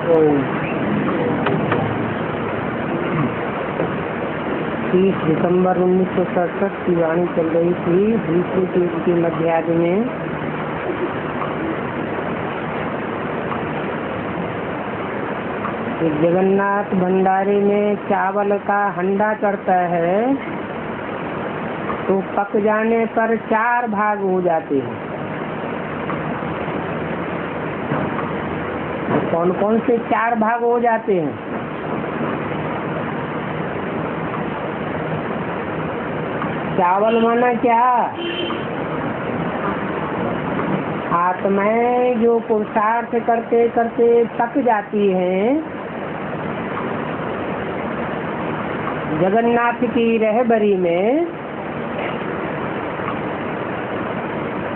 ओम। 30 दिसंबर 1967 की वाणी चल रही थी दूसरे पेज के मध्यार्ध में। जगन्नाथ भंडारे में चावल का हंडा चढ़ता है तो पक जाने पर 4 भाग हो जाते हैं। तो कौन कौन से 4 भाग हो जाते हैं? चावल माना क्या? आत्माएं जो पुरुषार्थ करते करते थक जाती हैं, जगन्नाथ की रहबरी में,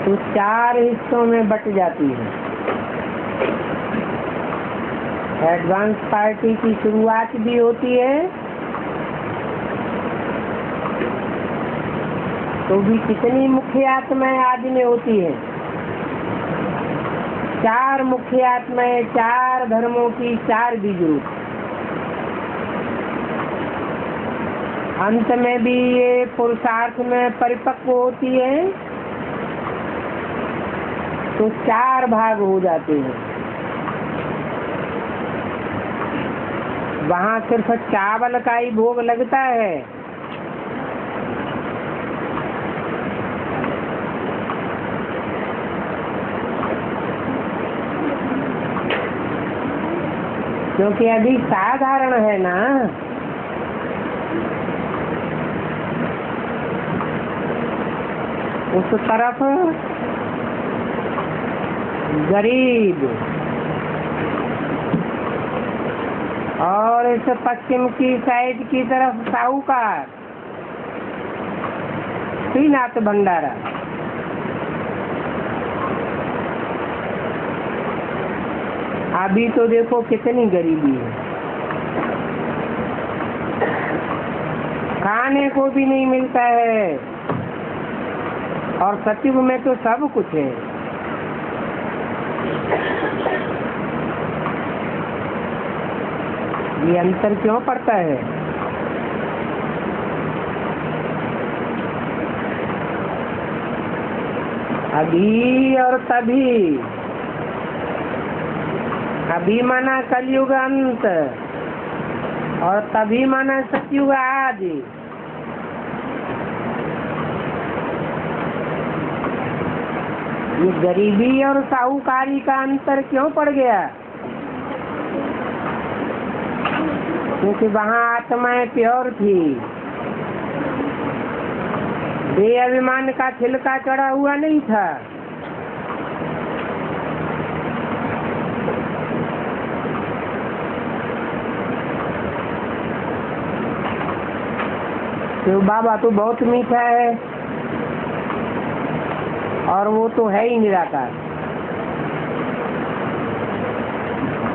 तो 4 हिस्सों में बट जाती है। एडवांस पार्टी की शुरुआत भी होती है तो भी कितनी मुख्य आत्माएं आदि में होती है? 4 मुख्य आत्माएं, 4 धर्मों की 4 बीज रूप। अंत में भी ये पुरुषार्थ में परिपक्व होती है तो 4 भाग हो जाते हैं। वहाँ सिर्फ चावल का ही भोग लगता है। क्योंकि अभी साधारण है ना, उस तरफ गरीब और इस पश्चिम की साइड की तरफ साहूकार, श्रीनाथ भंडारा। अभी तो देखो कितनी गरीबी है, खाने को भी नहीं मिलता है, और सतयुग में तो सब कुछ है। ये अंतर क्यों पड़ता है? अभी और तभी। अभी माना कलयुग अंत और तभी माना सतयुग आदि। ये गरीबी और साहूकारी का अंतर क्यों पड़ गया? क्योंकि वहाँ आत्माएं प्योर थी, बेअभिमान का छिलका चढ़ा हुआ नहीं था। तो बाबा तो बहुत मीठा है और वो तो है ही निराकार,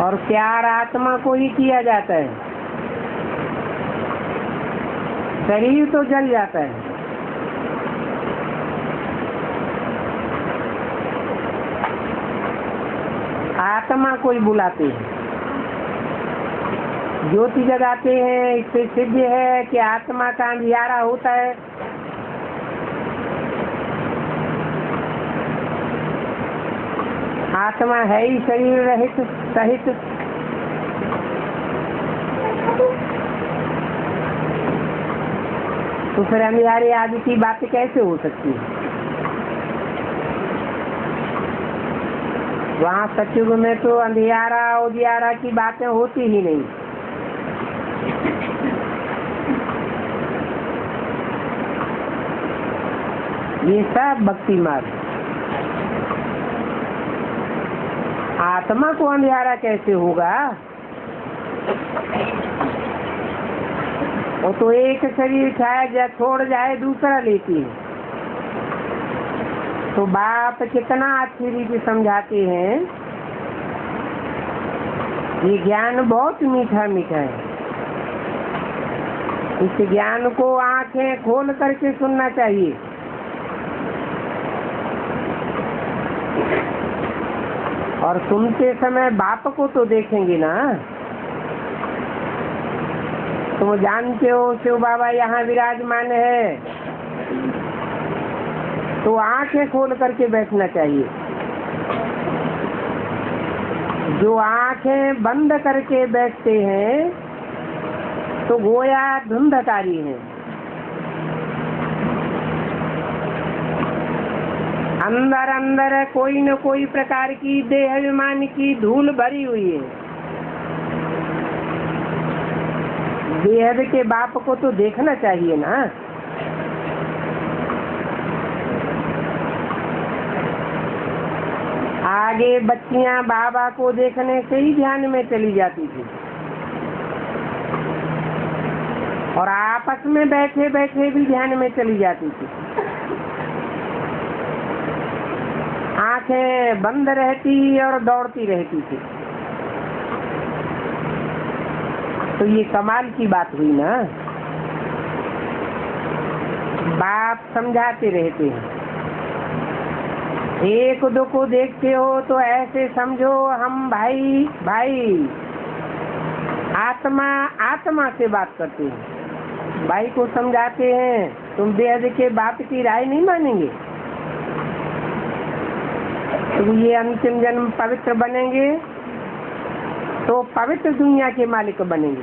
और प्यार आत्मा को ही किया जाता है। शरीर तो जल जाता है। आत्मा को ही बुलाते हैं, ज्योति जगाते हैं। इससे सिद्ध है कि आत्मा का अंधियारा होता है। आत्मा है ही शरीर रहित सहित। तो फिर अंधियारे आदि की बातें कैसे हो सकती है? वहाँ सतयुग में तो अंधियारा उजियारा की बातें होती ही नहीं। ये सब भक्ति मार्ग। आत्मा को अंधियारा कैसे होगा? वो तो एक शरीर छाया छोड़ जाए दूसरा लेती है। तो बाप कितना अच्छी रीति समझाते हैं, ये ज्ञान बहुत मीठा मीठा है। इस ज्ञान को आंखें खोल करके सुनना चाहिए। और सुनते समय बाप को तो देखेंगे ना। तुम जानते हो शिव बाबा यहाँ विराजमान है, तो आंखें खोल करके बैठना चाहिए। जो आंखें बंद करके बैठते हैं तो गोया धुंधकारी हैं। अंदर अंदर कोई न कोई प्रकार की देह अभिमान की धूल भरी हुई है। बेहद के बाप को तो देखना चाहिए ना। आगे बच्चियां बाबा को देखने से ही ध्यान में चली जाती थी, और आपस में बैठे बैठे भी ध्यान में चली जाती थी। आंखें बंद रहती और दौड़ती रहती थी। तो ये कमाल की बात हुई ना। बाप समझाते रहते हैं, एक दो को देखते हो तो ऐसे समझो हम भाई भाई, आत्मा आत्मा से बात करते हैं। भाई को समझाते हैं, तुम बेहद के बाप की राय नहीं मानेंगे, तुम ये अंतिम जन्म पवित्र बनेंगे तो पवित्र दुनिया के मालिक बनेंगे।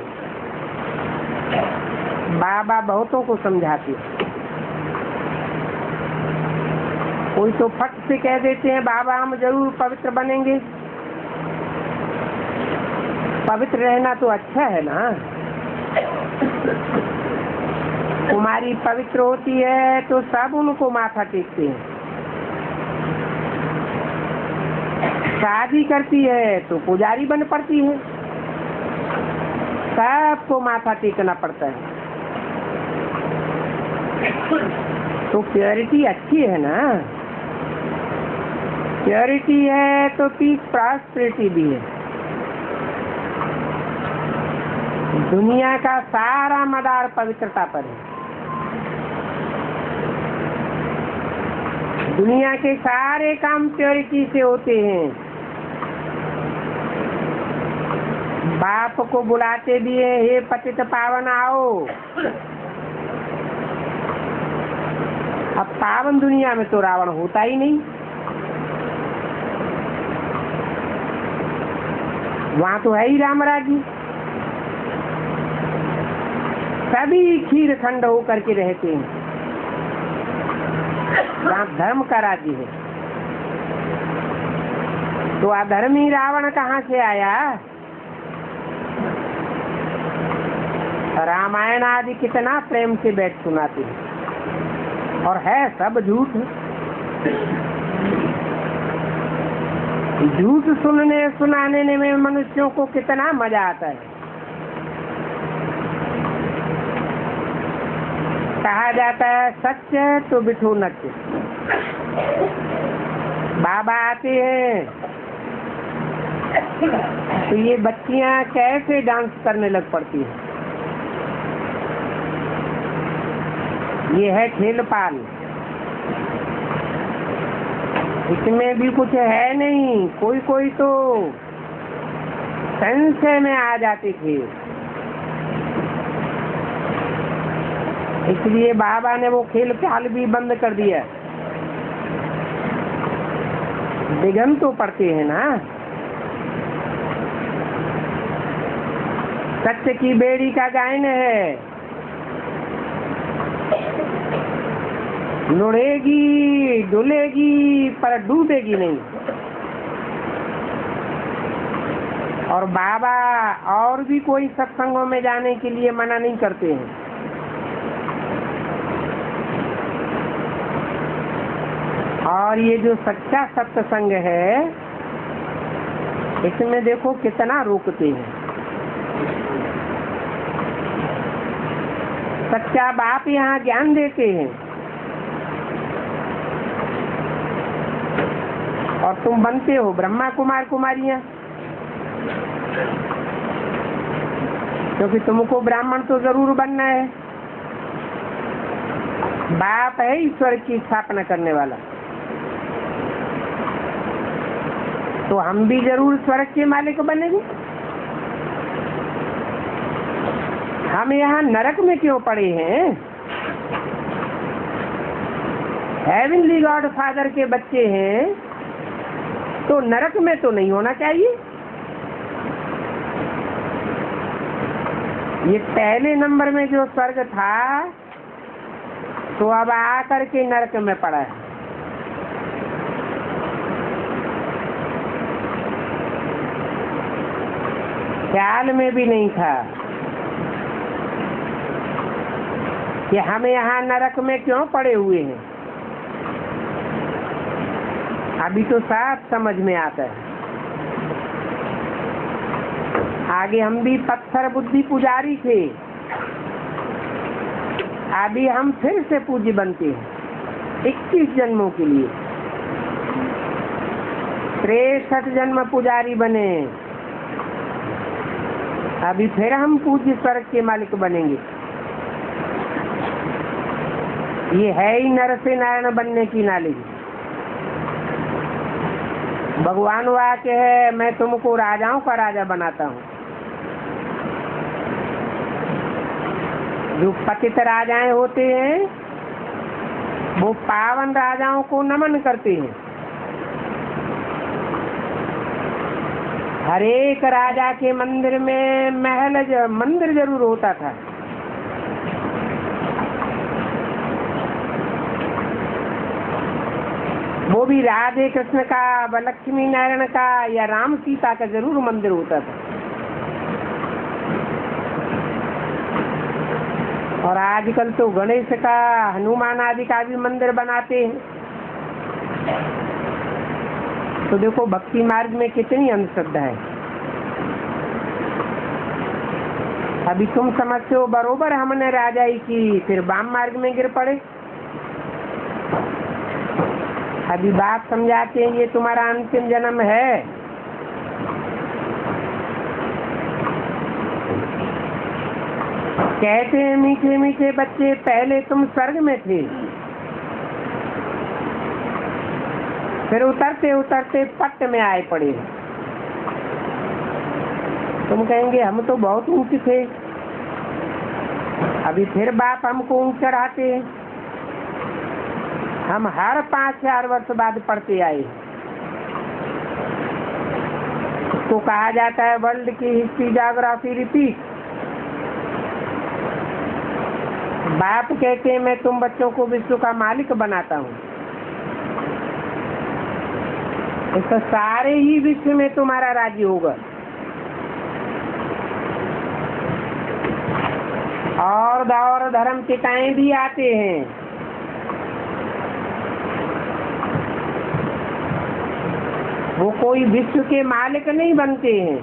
बाबा बहुतों को समझाते हैं। कोई तो फट से कह देते हैं बाबा हम जरूर पवित्र बनेंगे। पवित्र रहना तो अच्छा है ना। कुमारी पवित्र होती है तो सब उनको माथा टेकते हैं। शादी करती है तो पुजारी बन पड़ती है, सबको माथा टेकना पड़ता है। तो प्योरिटी अच्छी है ना। प्योरिटी है तो पीस प्रॉस्पेरिटी भी है। दुनिया का सारा मदार पवित्रता पर है। दुनिया के सारे काम प्योरिटी से होते हैं। बाप को बुलाते भी है, हे पतित पावन आओ। अब पावन दुनिया में तो रावण होता ही नहीं। वहाँ तो है ही राम राज्य। सभी खीर खंड होकर के रहते हैं। वहाँ धर्म का राज्य है। तो अधर्मी रावण कहाँ से आया? रामायण आदि कितना प्रेम से बैठ सुनाते हैं, और है सब झूठ। झूठ सुनने सुनाने में मनुष्यों को कितना मजा आता है। कहा जाता है सच है तो बिठो नच। बाबा आते हैं तो ये बच्चियां कैसे डांस करने लग पड़ती है। ये है खेल पाल, इसमें भी कुछ है नहीं। कोई कोई तो संशय में आ जाते थे। इसलिए बाबा ने वो खेल पाल भी बंद कर दिया। विघ्न तो पड़ते हैं ना। सत्य की बेड़ी का गायन है, लुढ़ेगी डुलेगी पर डूबेगी नहीं। और बाबा और भी कोई सत्संगों में जाने के लिए मना नहीं करते हैं। और ये जो सच्चा सत्संग है, इसमें देखो कितना रोकते हैं। सच्चा बाप यहाँ ज्ञान देते हैं, और तुम बनते हो ब्रह्मा कुमार कुमारियां, क्योंकि तुमको ब्राह्मण तो जरूर बनना है। बाप है ईश्वर की स्थापना करने वाला। तो हम भी जरूर स्वर्ग के मालिक बनेंगे। हम यहाँ नरक में क्यों पड़े हैं? हेवनली गॉड फादर के बच्चे हैं तो नरक में तो नहीं होना चाहिए। ये पहले नंबर में जो स्वर्ग था तो अब आकर के नरक में पड़ा है। ख्याल में भी नहीं था कि हम यहाँ नरक में क्यों पड़े हुए हैं। अभी तो साफ समझ में आता है। आगे हम भी पत्थर बुद्धि पुजारी थे, अभी हम फिर से पूज्य बनते हैं 21 जन्मों के लिए। 63 जन्म पुजारी बने, अभी फिर हम पूज्य स्वर्ग के मालिक बनेंगे। ये है ही नर से नारायण बनने की नॉलेज। भगवान वाक्य है, मैं तुमको राजाओं का राजा बनाता हूँ। जो पतित राजाएं होते हैं वो पावन राजाओं को नमन करते हैं। हर एक राजा के मंदिर में मंदिर जरूर होता था। वो भी राधे कृष्ण का, व लक्ष्मी नारायण का या राम सीता का जरूर मंदिर होता था। और आजकल तो गणेश का, हनुमान आदि का भी मंदिर बनाते हैं। तो देखो भक्ति मार्ग में कितनी अंधश्रद्धा है। अभी तुम समझते हो बरोबर हमने राजाई की, फिर वाम मार्ग में गिर पड़े। अभी बात समझाते हैं, ये तुम्हारा अंतिम जन्म है। कहते हैं मीठे मीठे बच्चे, पहले तुम स्वर्ग में थे, फिर उतरते उतरते पट्ट में आए पड़े। तुम कहेंगे हम तो बहुत ऊंचे थे, अभी फिर बाप हमको ऊंच चढ़ाते हैं। हम हर 5-4 वर्ष बाद पढ़ते आए। उसको कहा जाता है वर्ल्ड की हिस्ट्री ज्योग्राफी रिपीट। बाप कहते हैं मैं तुम बच्चों को विश्व का मालिक बनाता हूँ, इसका सारे ही विश्व में तुम्हारा राज्य होगा। और दौर धर्म पिताएं भी आते हैं, वो कोई विश्व के मालिक नहीं बनते हैं।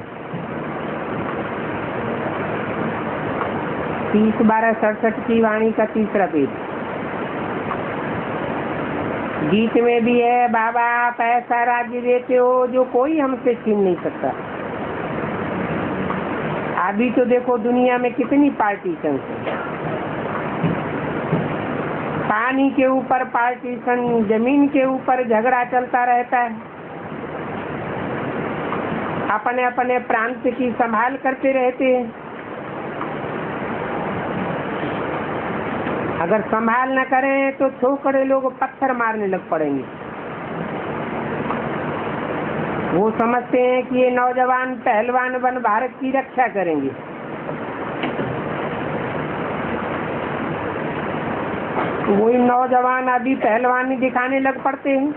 30-12-67 की वाणी का 3रा पेज। गीत में भी है, बाबा आप ऐसा राज्य देते हो जो कोई हमसे छीन नहीं सकता। अभी तो देखो दुनिया में कितनी पार्टीशन है। पानी के ऊपर पार्टीशन, जमीन के ऊपर झगड़ा चलता रहता है। अपने अपने प्रांत की संभाल करते रहते हैं। अगर संभाल न करें तो छोकरे लोग पत्थर मारने लग पड़ेंगे। वो समझते हैं कि ये नौजवान पहलवान बन भारत की रक्षा करेंगे। तो वही नौजवान अभी पहलवानी दिखाने लग पड़ते हैं।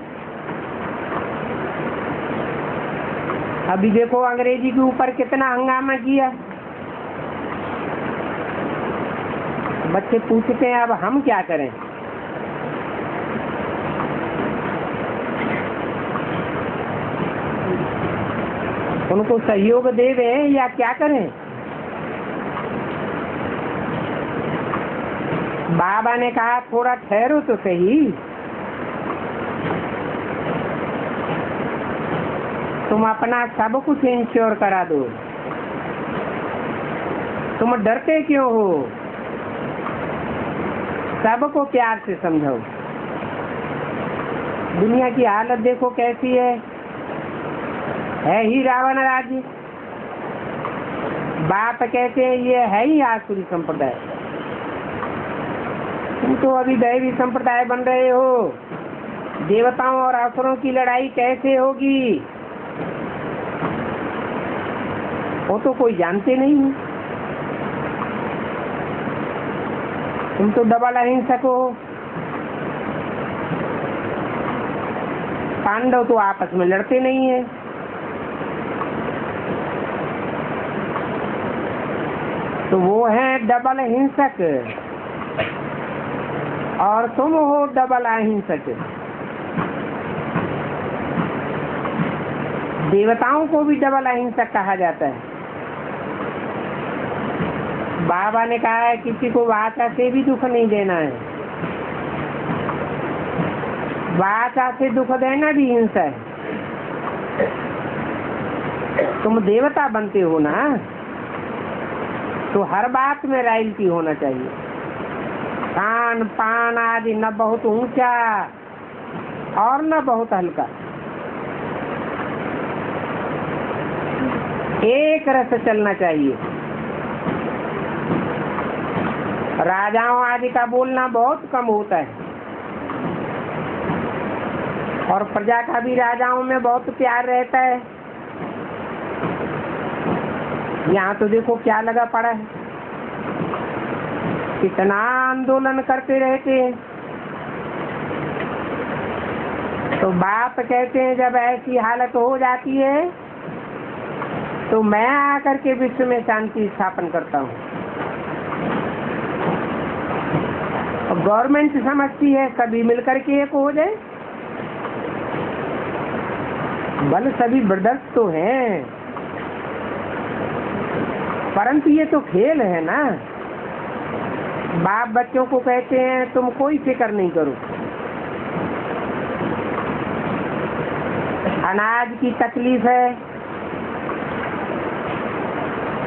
अभी देखो अंग्रेजी के ऊपर कितना हंगामा किया। बच्चे पूछते हैं अब हम क्या करें। उनको सहयोग दे दें या क्या करें। बाबा ने कहा थोड़ा ठहरो तो सही, तुम अपना सब कुछ इंश्योर करा दो, तुम डरते क्यों हो। सबको प्यार से समझाओ। दुनिया की हालत देखो कैसी है। है ही रावण राज्य। बाप कहते हैं ये है ही आसुरी संप्रदाय। तुम तो अभी दैवी संप्रदाय बन रहे हो। देवताओं और असुरों की लड़ाई कैसे होगी वो तो कोई जानते नहीं। तुम तो डबल अहिंसक हो। पांडव तो आपस में लड़ते नहीं है। तो वो है डबल हिंसक और तुम हो डबल अहिंसक। देवताओं को भी डबल अहिंसक कहा जाता है। बाबा ने कहा है किसी को वाचा से भी दुख नहीं देना है। वाचा से दुख देना भी हिंसा है। तुम देवता बनते हो ना, तो हर बात में रॉयल्टी होना चाहिए। खान पान आदि न बहुत ऊंचा और न बहुत हल्का, एक रस चलना चाहिए। राजाओं आदि का बोलना बहुत कम होता है और प्रजा का भी राजाओं में बहुत प्यार रहता है। यहाँ तो देखो क्या लगा पड़ा है, कितना आंदोलन करते रहते हैं। तो बाप कहते हैं जब ऐसी हालत हो जाती है तो मैं आकर के विश्व में शांति स्थापन करता हूँ। और गवर्नमेंट समझती है सभी मिलकर के एक हो जाए। बल सभी ब्रदर्स तो हैं, परंतु ये तो खेल है ना। बाप बच्चों को कहते हैं तुम कोई फिक्र नहीं करो, अनाज की तकलीफ है।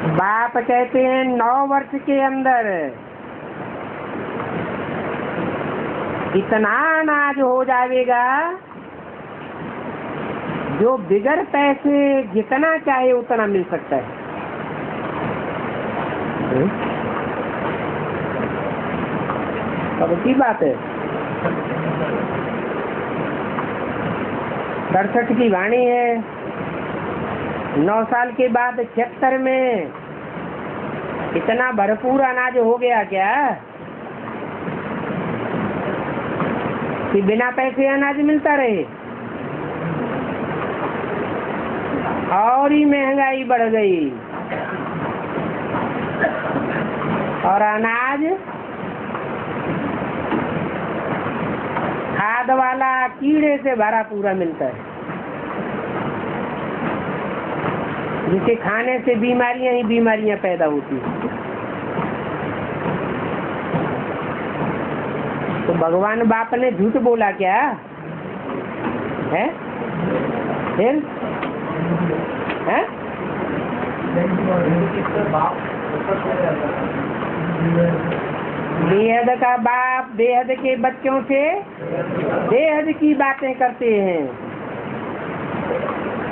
बाप कहते हैं 9 वर्ष के अंदर इतना अनाज हो जाएगा जो बिगर पैसे जितना चाहे उतना मिल सकता है। अब की बात है। 67 की वाणी है। 9 साल के बाद 76 में इतना भरपूर अनाज हो गया क्या कि बिना पैसे अनाज मिलता रहे? और ही महंगाई बढ़ गई और अनाज खाद वाला कीड़े से भरा पूरा मिलता है, जिसे खाने से बीमारियां ही बीमारियां पैदा होती हैं। तो भगवान बाप ने झूठ बोला क्या है? फिर है? बेहद का बाप बेहद के बच्चों से बेहद की बातें करते हैं।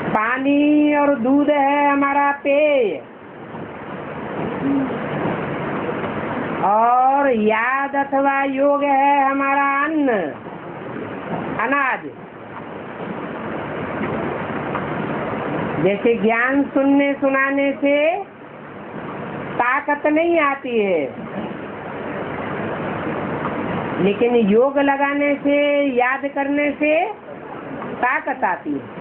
पानी और दूध है हमारा पेय और याद अथवा योग है हमारा अन्न अनाज। जैसे ज्ञान सुनने सुनाने से ताकत नहीं आती है, लेकिन योग लगाने से याद करने से ताकत आती है।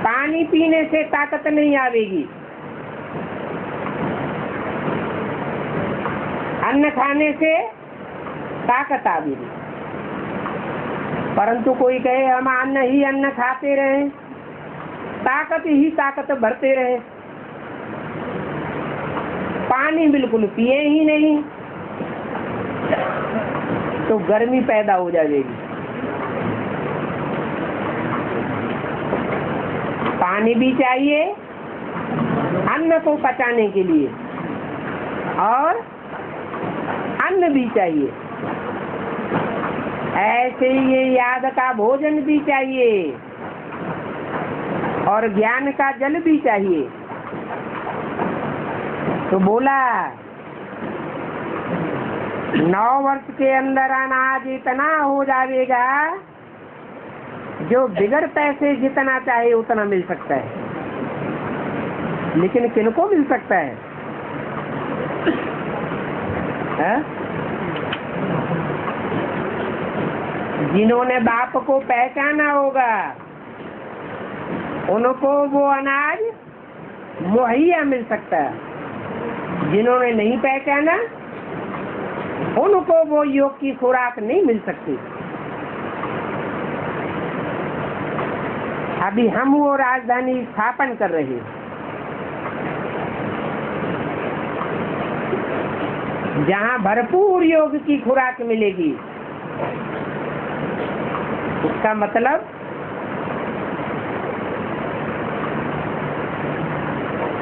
पानी पीने से ताकत नहीं आवेगी, अन्न खाने से ताकत आवेगी। परंतु कोई कहे हम अन्न ही अन्न खाते रहे, ताकत ही ताकत भरते रहे, पानी बिल्कुल पिए ही नहीं, तो गर्मी पैदा हो जाएगी। पानी भी चाहिए अन्न को पचाने के लिए और अन्न भी चाहिए। ऐसे ही ये याद का भोजन भी चाहिए और ज्ञान का जल भी चाहिए। तो बोला 9 वर्ष के अंदर अनाज इतना हो जाएगा जो बिगर पैसे जितना चाहे उतना मिल सकता है। लेकिन किनको मिल सकता है? जिन्होंने बाप को पहचाना होगा उनको वो अनाज मुहैया मिल सकता है। जिन्होंने नहीं पहचाना उनको वो योग की खुराक नहीं मिल सकती। अभी हम वो राजधानी स्थापन कर रहे हैं जहाँ भरपूर योग की खुराक मिलेगी। उसका मतलब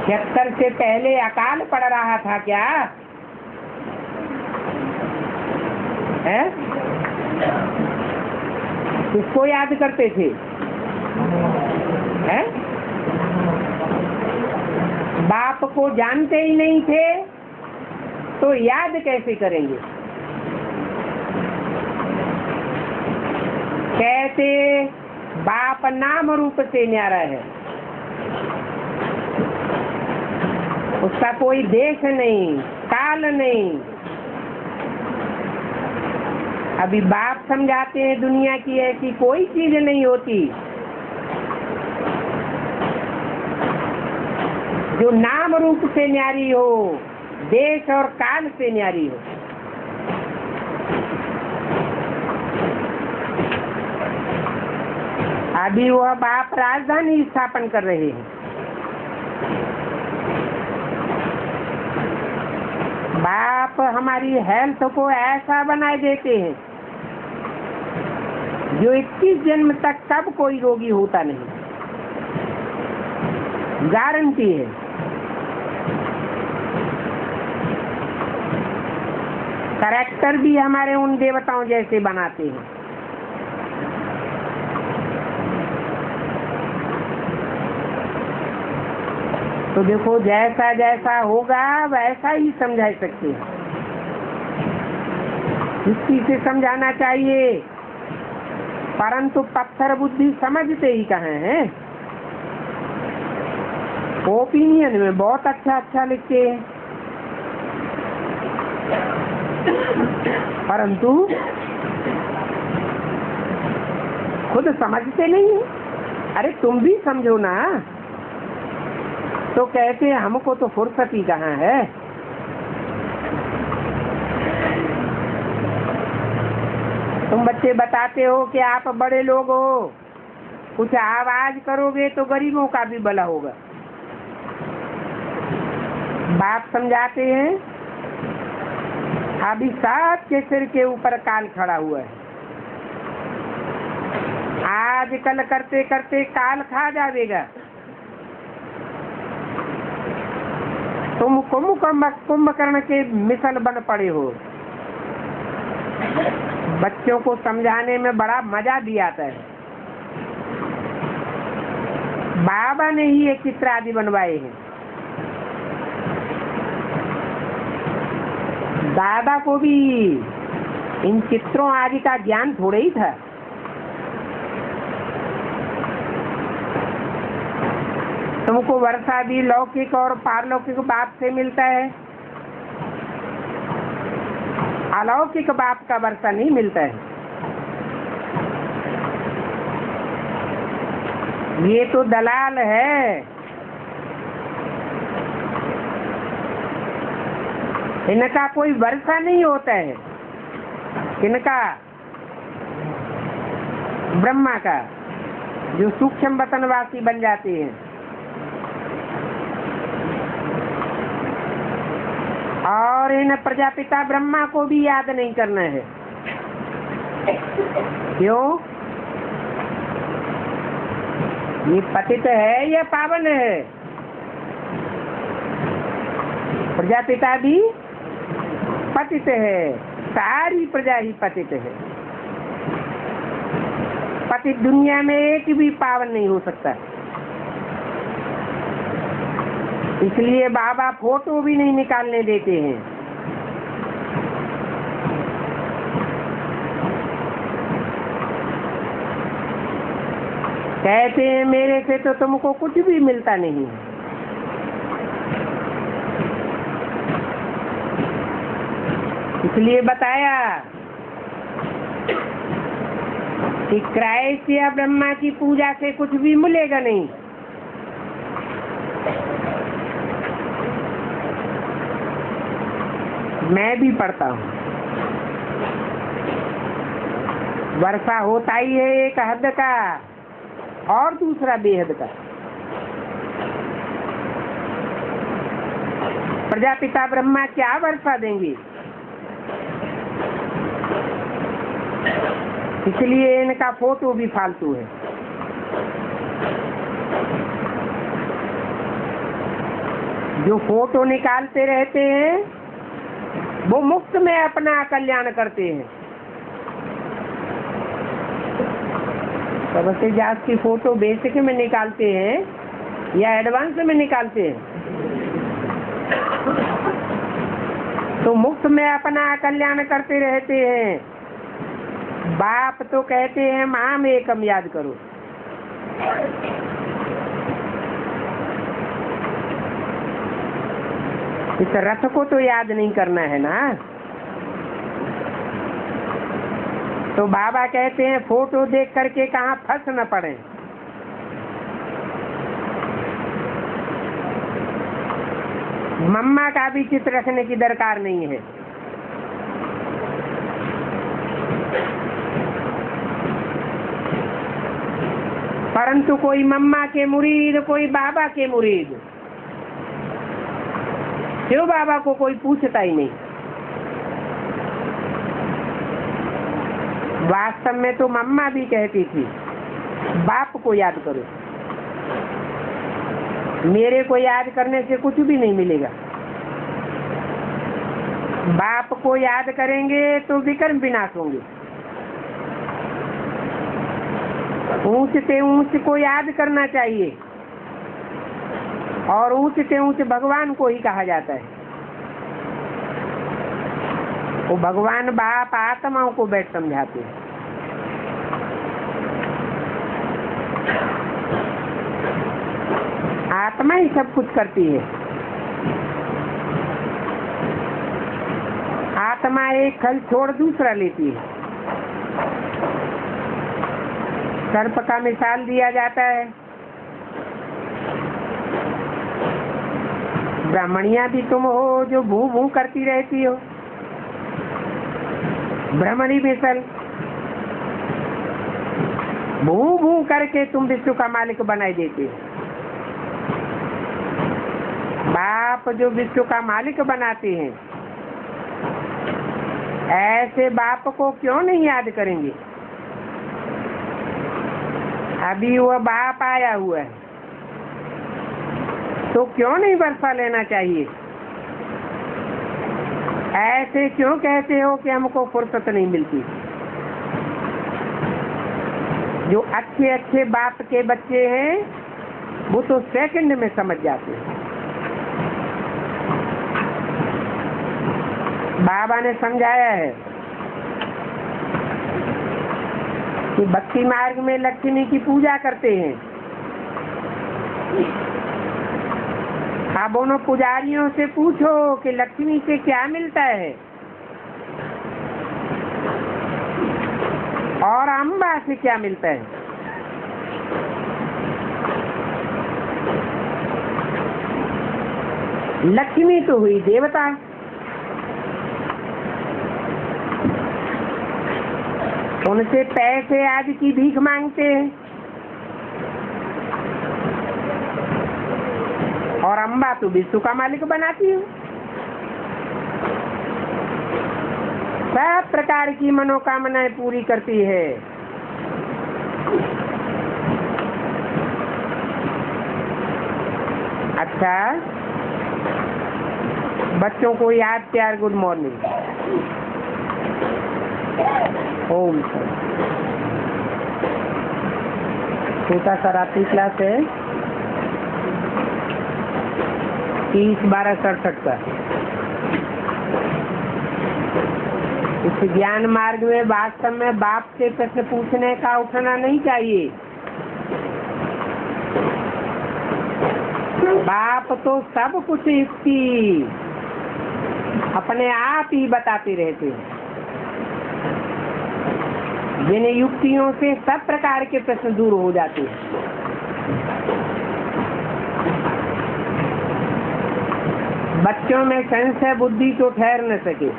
76 से पहले अकाल पड़ रहा था क्या है? किसको याद करते थे? है? बाप को जानते ही नहीं थे तो याद कैसे करेंगे? कहते बाप नाम रूप से न्यारा है, उसका कोई देश नहीं, काल नहीं। अभी बाप समझाते हैं दुनिया की ऐसी कोई चीज नहीं होती जो नाम रूप से न्यारी हो, देश और काल से न्यारी हो। अभी वह बाप राजधानी स्थापन कर रहे हैं। बाप हमारी हेल्थ को ऐसा बनाए देते हैं जो 21 जन्म तक कब कोई रोगी होता नहीं, गारंटी है। कैरेक्टर भी हमारे उन देवताओं जैसे बनाते हैं। तो देखो जैसा जैसा होगा वैसा ही समझा सकते हैं। किसी से समझाना चाहिए, परंतु पत्थर बुद्धि समझते ही कहाँ हैं। ओपिनियन में बहुत अच्छा लिखते हैं, परंतु खुद समझते नहीं है। अरे तुम भी समझो ना। तो कहते हैं हमको तो फुर्सत ही कहाँ है। तुम बच्चे बताते हो कि आप बड़े लोग हो, कुछ आवाज करोगे तो गरीबों का भी भला होगा। बाप समझाते हैं अभी सात के सिर के ऊपर काल खड़ा हुआ है। आज कल करते करते काल खा जाएगा। तुम कुंभकर्ण के मिसल बन पड़े हो। बच्चों को समझाने में बड़ा मजा भी आता है। बाबा ने ही ये चित्र आदि बनवाए हैं। दादा को भी इन चित्रों आदि का ज्ञान थोड़े ही था। तुमको वर्षा भी लौकिक और पारलौकिक बाप से मिलता है, अलौकिक बाप का वर्षा नहीं मिलता है। ये तो दलाल है। इनका कोई वर्षा नहीं होता है। इनका ब्रह्मा का, जो सूक्ष्म वतनवासी बन जाते हैं। और इन प्रजापिता ब्रह्मा को भी याद नहीं करना है। क्यों? ये पतित है या पावन है? प्रजापिता भी पतित है, सारी प्रजा ही पतित है। पतित दुनिया में एक भी पावन नहीं हो सकता। इसलिए बाबा फोटो भी नहीं निकालने देते हैं। कहते हैं मेरे से तो तुमको कुछ भी मिलता नहीं। इसलिए बताया कि क्राइस्ट या ब्रह्मा की पूजा से कुछ भी मिलेगा नहीं। मैं भी पढ़ता हूँ। वर्षा होता ही है एक हद का और दूसरा बेहद का। प्रजापिता ब्रह्मा क्या वर्षा देंगे? इसलिए इनका फोटो भी फालतू है। जो फोटो निकालते रहते हैं वो मुफ्त में अपना कल्याण करते हैं। सबसे जास्त की फोटो बेसिक में निकालते हैं या एडवांस में निकालते हैं? तो मुफ्त में अपना कल्याण करते रहते हैं। बाप तो कहते हैं माम एकम याद करो। इस रथ को तो याद नहीं करना है ना। तो बाबा कहते हैं फोटो देख करके कहाँ फंस न पड़े। मम्मा का भी चित्र रखने की दरकार नहीं है। परंतु कोई मम्मा के मुरीद, कोई बाबा के मुरीद, क्यों बाबा को कोई पूछता ही नहीं। वास्तव में तो मम्मा भी कहती थी बाप को याद करो। मेरे को याद करने से कुछ भी नहीं मिलेगा। बाप को याद करेंगे तो विकर्म विनाश होंगे। ऊंच से ऊंच को याद करना चाहिए और ऊंच से ऊंच भगवान को ही कहा जाता है। वो भगवान बाप आत्माओं को बैठ समझाते हैं। आत्मा ही सब कुछ करती है। आत्मा एक खल छोड़ दूसरा लेती है। सर्प का मिसाल दिया जाता है। ब्राह्मणिया भी तुम हो जो भू भू करती रहती हो। ब्राह्मणी मिसल भू भू करके तुम विश्व का मालिक बनाई देते हो। बाप जो विश्व का मालिक बनाते हैं, ऐसे बाप को क्यों नहीं याद करेंगे? अभी वह बाप आया हुआ है तो क्यों नहीं वर्षा लेना चाहिए? ऐसे क्यों कहते हो कि हमको फुर्सत नहीं मिलती? जो अच्छे अच्छे बाप के बच्चे हैं वो तो सेकंड में समझ जाते हैं। बाबा ने समझाया है कि भक्ति मार्ग में लक्ष्मी की पूजा करते हैं। आप दोनों पुजारियों से पूछो कि लक्ष्मी से क्या मिलता है और अम्बा से क्या मिलता है। लक्ष्मी तो हुई देवता, उनसे पैसे आदि की भीख मांगते हैं। और अम्बा तो विश्व का मालिक बनाती है। सब प्रकार की मनोकामनाएं पूरी करती है। अच्छा, बच्चों को याद प्यार गुड मॉर्निंग। ओम सर छोटा सा रात्रि क्लास है। 30/12/67 का। इस ज्ञान मार्ग में वास्तव में बाप से प्रश्न पूछने का उठना नहीं चाहिए। बाप तो सब कुछ युक्ति अपने आप ही बताते रहते हैं, जिन युक्तियों से सब प्रकार के प्रश्न दूर हो जाते हैं। बच्चों में संशय बुद्धि तो ठहर न सके।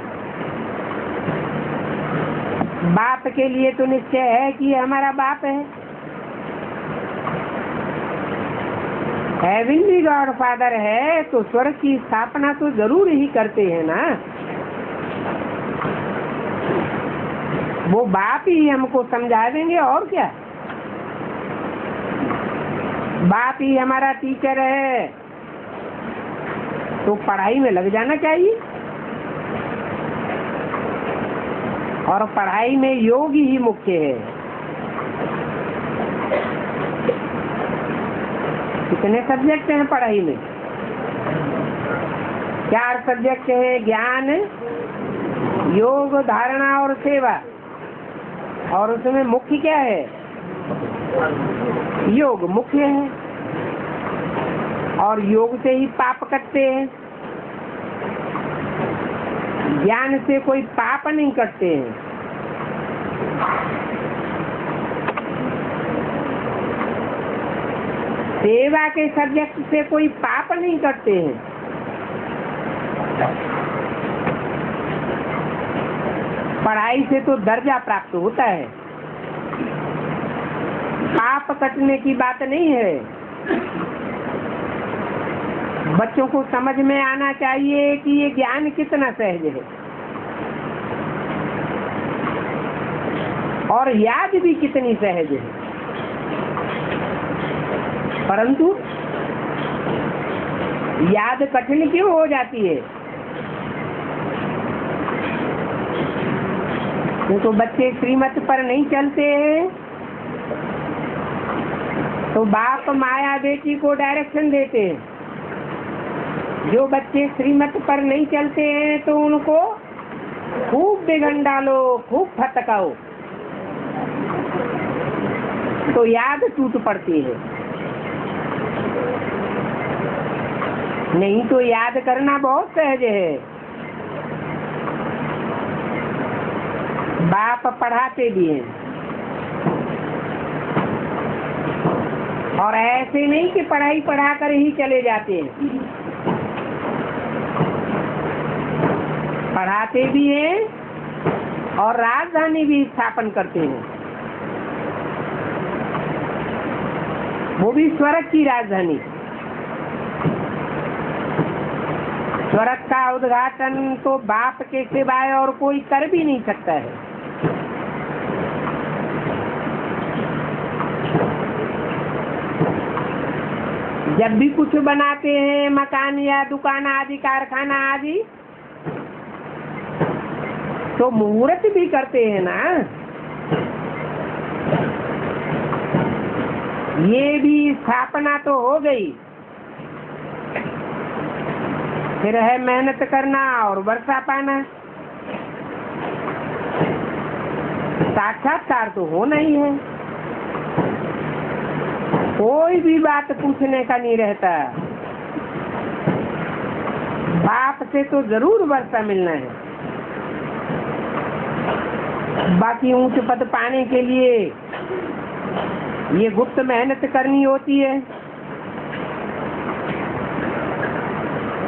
बाप के लिए तो निश्चय है कि हमारा बाप है। हेवनली गॉड फादर है तो स्वर्ग की स्थापना तो जरूर ही करते हैं ना। वो बाप ही हमको समझा देंगे और क्या। बाप ही हमारा टीचर है तो पढ़ाई में लग जाना चाहिए। और पढ़ाई में योग ही मुख्य है। कितने सब्जेक्ट हैं पढ़ाई में? 4 सब्जेक्ट हैं, ज्ञान, योग, धारणा और सेवा। और उसमें मुख्य क्या है? योग मुख्य है। और योग से ही पाप कटते हैं। ज्ञान से कोई पाप नहीं कटते हैं। सेवा के सब्जेक्ट से कोई पाप नहीं करते हैं। पढ़ाई से तो दर्जा प्राप्त होता है, पाप कटने की बात नहीं है। बच्चों को समझ में आना चाहिए कि ये ज्ञान कितना सहज है और याद भी कितनी सहज है। परंतु याद कठिन क्यों हो जाती है? तो बच्चे श्रीमत पर नहीं चलते हैं तो बाप माया बेटी को डायरेक्शन देते हैं। जो बच्चे श्रीमत पर नहीं चलते हैं तो उनको खूब बिगन डालो, खूब फटकाओ तो याद टूट पड़ती है। नहीं तो याद करना बहुत सहज है। बाप पढ़ाते भी हैं और ऐसे नहीं कि पढ़ाई पढ़ा कर ही चले जाते हैं। पढ़ाते भी हैं और राजधानी भी स्थापन करते हैं, वो भी स्वर्ग की राजधानी। स्वर्ग का उद्घाटन तो बाप के सिवाय और कोई कर भी नहीं सकता है। जब भी कुछ बनाते हैं, मकान या दुकान आदि, कारखाना आदि, तो मुहूर्त भी करते हैं ना। ये भी स्थापना तो हो गई, फिर है मेहनत करना और वर्षा पाना। साक्षात्कार तो होना ही है। कोई भी बात पूछने का नहीं रहता। बाप से तो जरूर वर्षा मिलना है। बाकी ऊंच पद पाने के लिए ये गुप्त मेहनत करनी होती है।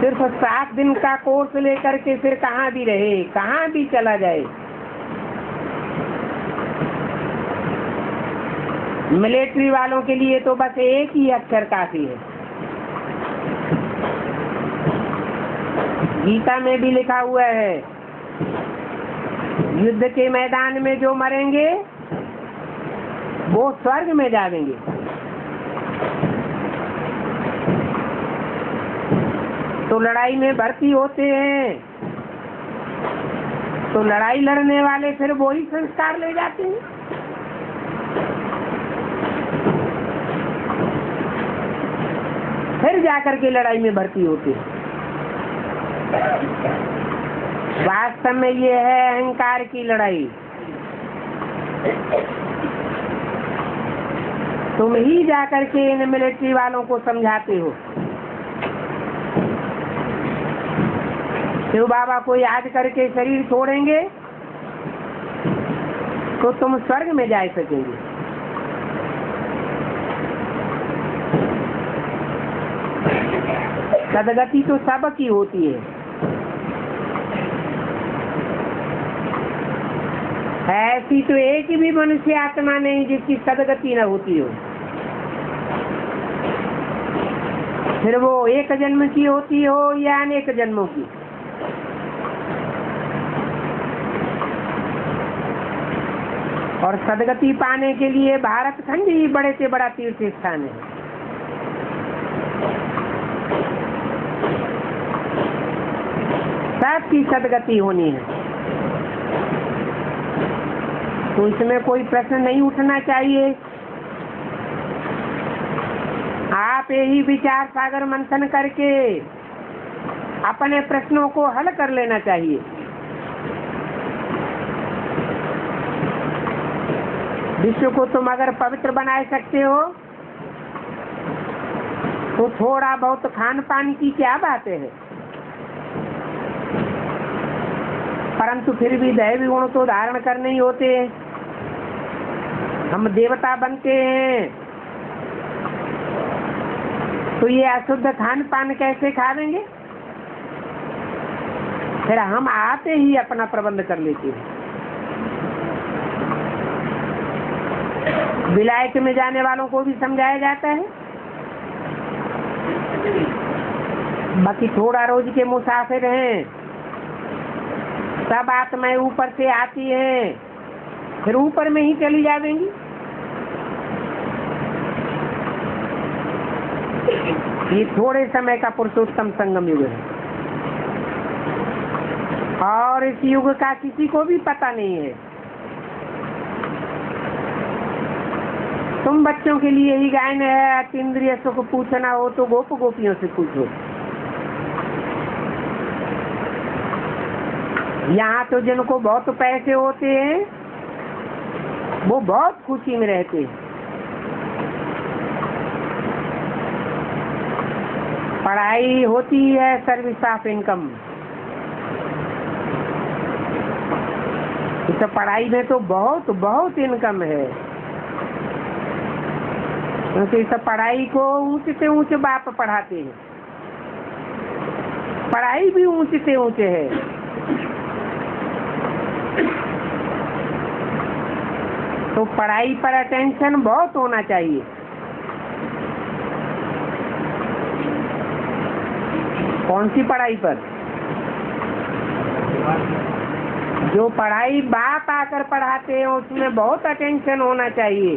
सिर्फ 7 दिन का कोर्स लेकर के फिर कहाँ भी रहे, कहाँ भी चला जाए। मिलिट्री वालों के लिए तो बस एक ही अक्षर काफी है। गीता में भी लिखा हुआ है, युद्ध के मैदान में जो मरेंगे वो स्वर्ग में जाएंगे। तो लड़ाई में भर्ती होते हैं तो लड़ाई लड़ने वाले फिर वही संस्कार ले जाते हैं। फिर जाकर के लड़ाई में भर्ती होते हैं। वास्तव में ये है अहंकार की लड़ाई। तुम ही जाकर के इन मिलिट्री वालों को समझाते हो। शिव बाबा को याद करके शरीर छोड़ेंगे तो तुम स्वर्ग में जा सकेंगे। सदगति तो सबकी होती है। ऐसी तो एक भी मनुष्य आत्मा नहीं जिसकी सदगति न होती हो। फिर वो एक जन्म की होती हो या अनेक जन्मों की। और सदगति पाने के लिए भारत खंड ही बड़े से बड़ा तीर्थ स्थान है। सबकी सदगति होनी है, तो इसमें कोई प्रश्न नहीं उठना चाहिए। आप यही विचार सागर मंथन करके अपने प्रश्नों को हल कर लेना चाहिए। विश्व को तुम अगर पवित्र बना सकते हो तो थोड़ा बहुत खान पान की क्या बात है। परंतु फिर भी दैवी गुण तो धारण करने ही होते हैं। हम देवता बनते हैं तो ये अशुद्ध खान पान कैसे खा लेंगे। फिर हम आते ही अपना प्रबंध कर लेते हैं। विलायत में जाने वालों को भी समझाया जाता है। बाकी थोड़ा रोज के मुसाफिर हैं, सब आत्माएं ऊपर से आती हैं, फिर ऊपर में ही चली जाएंगी। ये थोड़े समय का पुरुषोत्तम संगम युग है और इस युग का किसी को भी पता नहीं है। तुम बच्चों के लिए ही गायन है। अतीन्द्रिय सुख पूछना हो तो गोप गोपियों से पूछो। यहाँ तो जिनको बहुत पैसे होते हैं वो बहुत खुशी में रहते हैं। पढ़ाई होती है सर्विस ऑफ इनकम। इस पढ़ाई में तो बहुत बहुत इनकम है, क्योंकि इस पढ़ाई को ऊंचे से ऊंचे बाप पढ़ाते हैं। पढ़ाई भी ऊंचे से ऊंचे है। तो पढ़ाई पर अटेंशन बहुत होना चाहिए। कौन सी पढ़ाई पर? जो पढ़ाई बाप आकर पढ़ाते हैं उसमें बहुत अटेंशन होना चाहिए।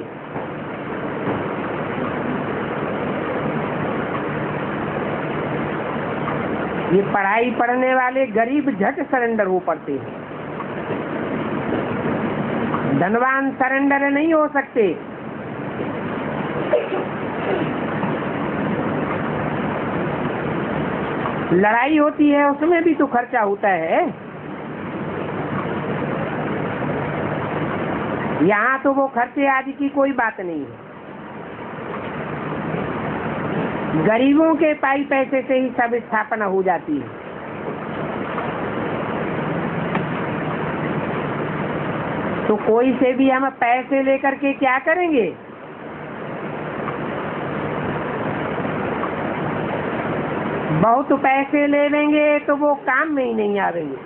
ये पढ़ाई पढ़ने वाले गरीब झट सरेंडर हो पड़ते हैं, धनवान सरेंडर नहीं हो सकते। लड़ाई होती है उसमें भी तो खर्चा होता है। यहाँ तो वो खर्चे आदि की कोई बात नहीं है। गरीबों के पाई पैसे से ही सब स्थापना हो जाती है। तो कोई से भी हम पैसे लेकर के क्या करेंगे? बहुत पैसे ले लेंगे तो वो काम में ही नहीं आवेंगे।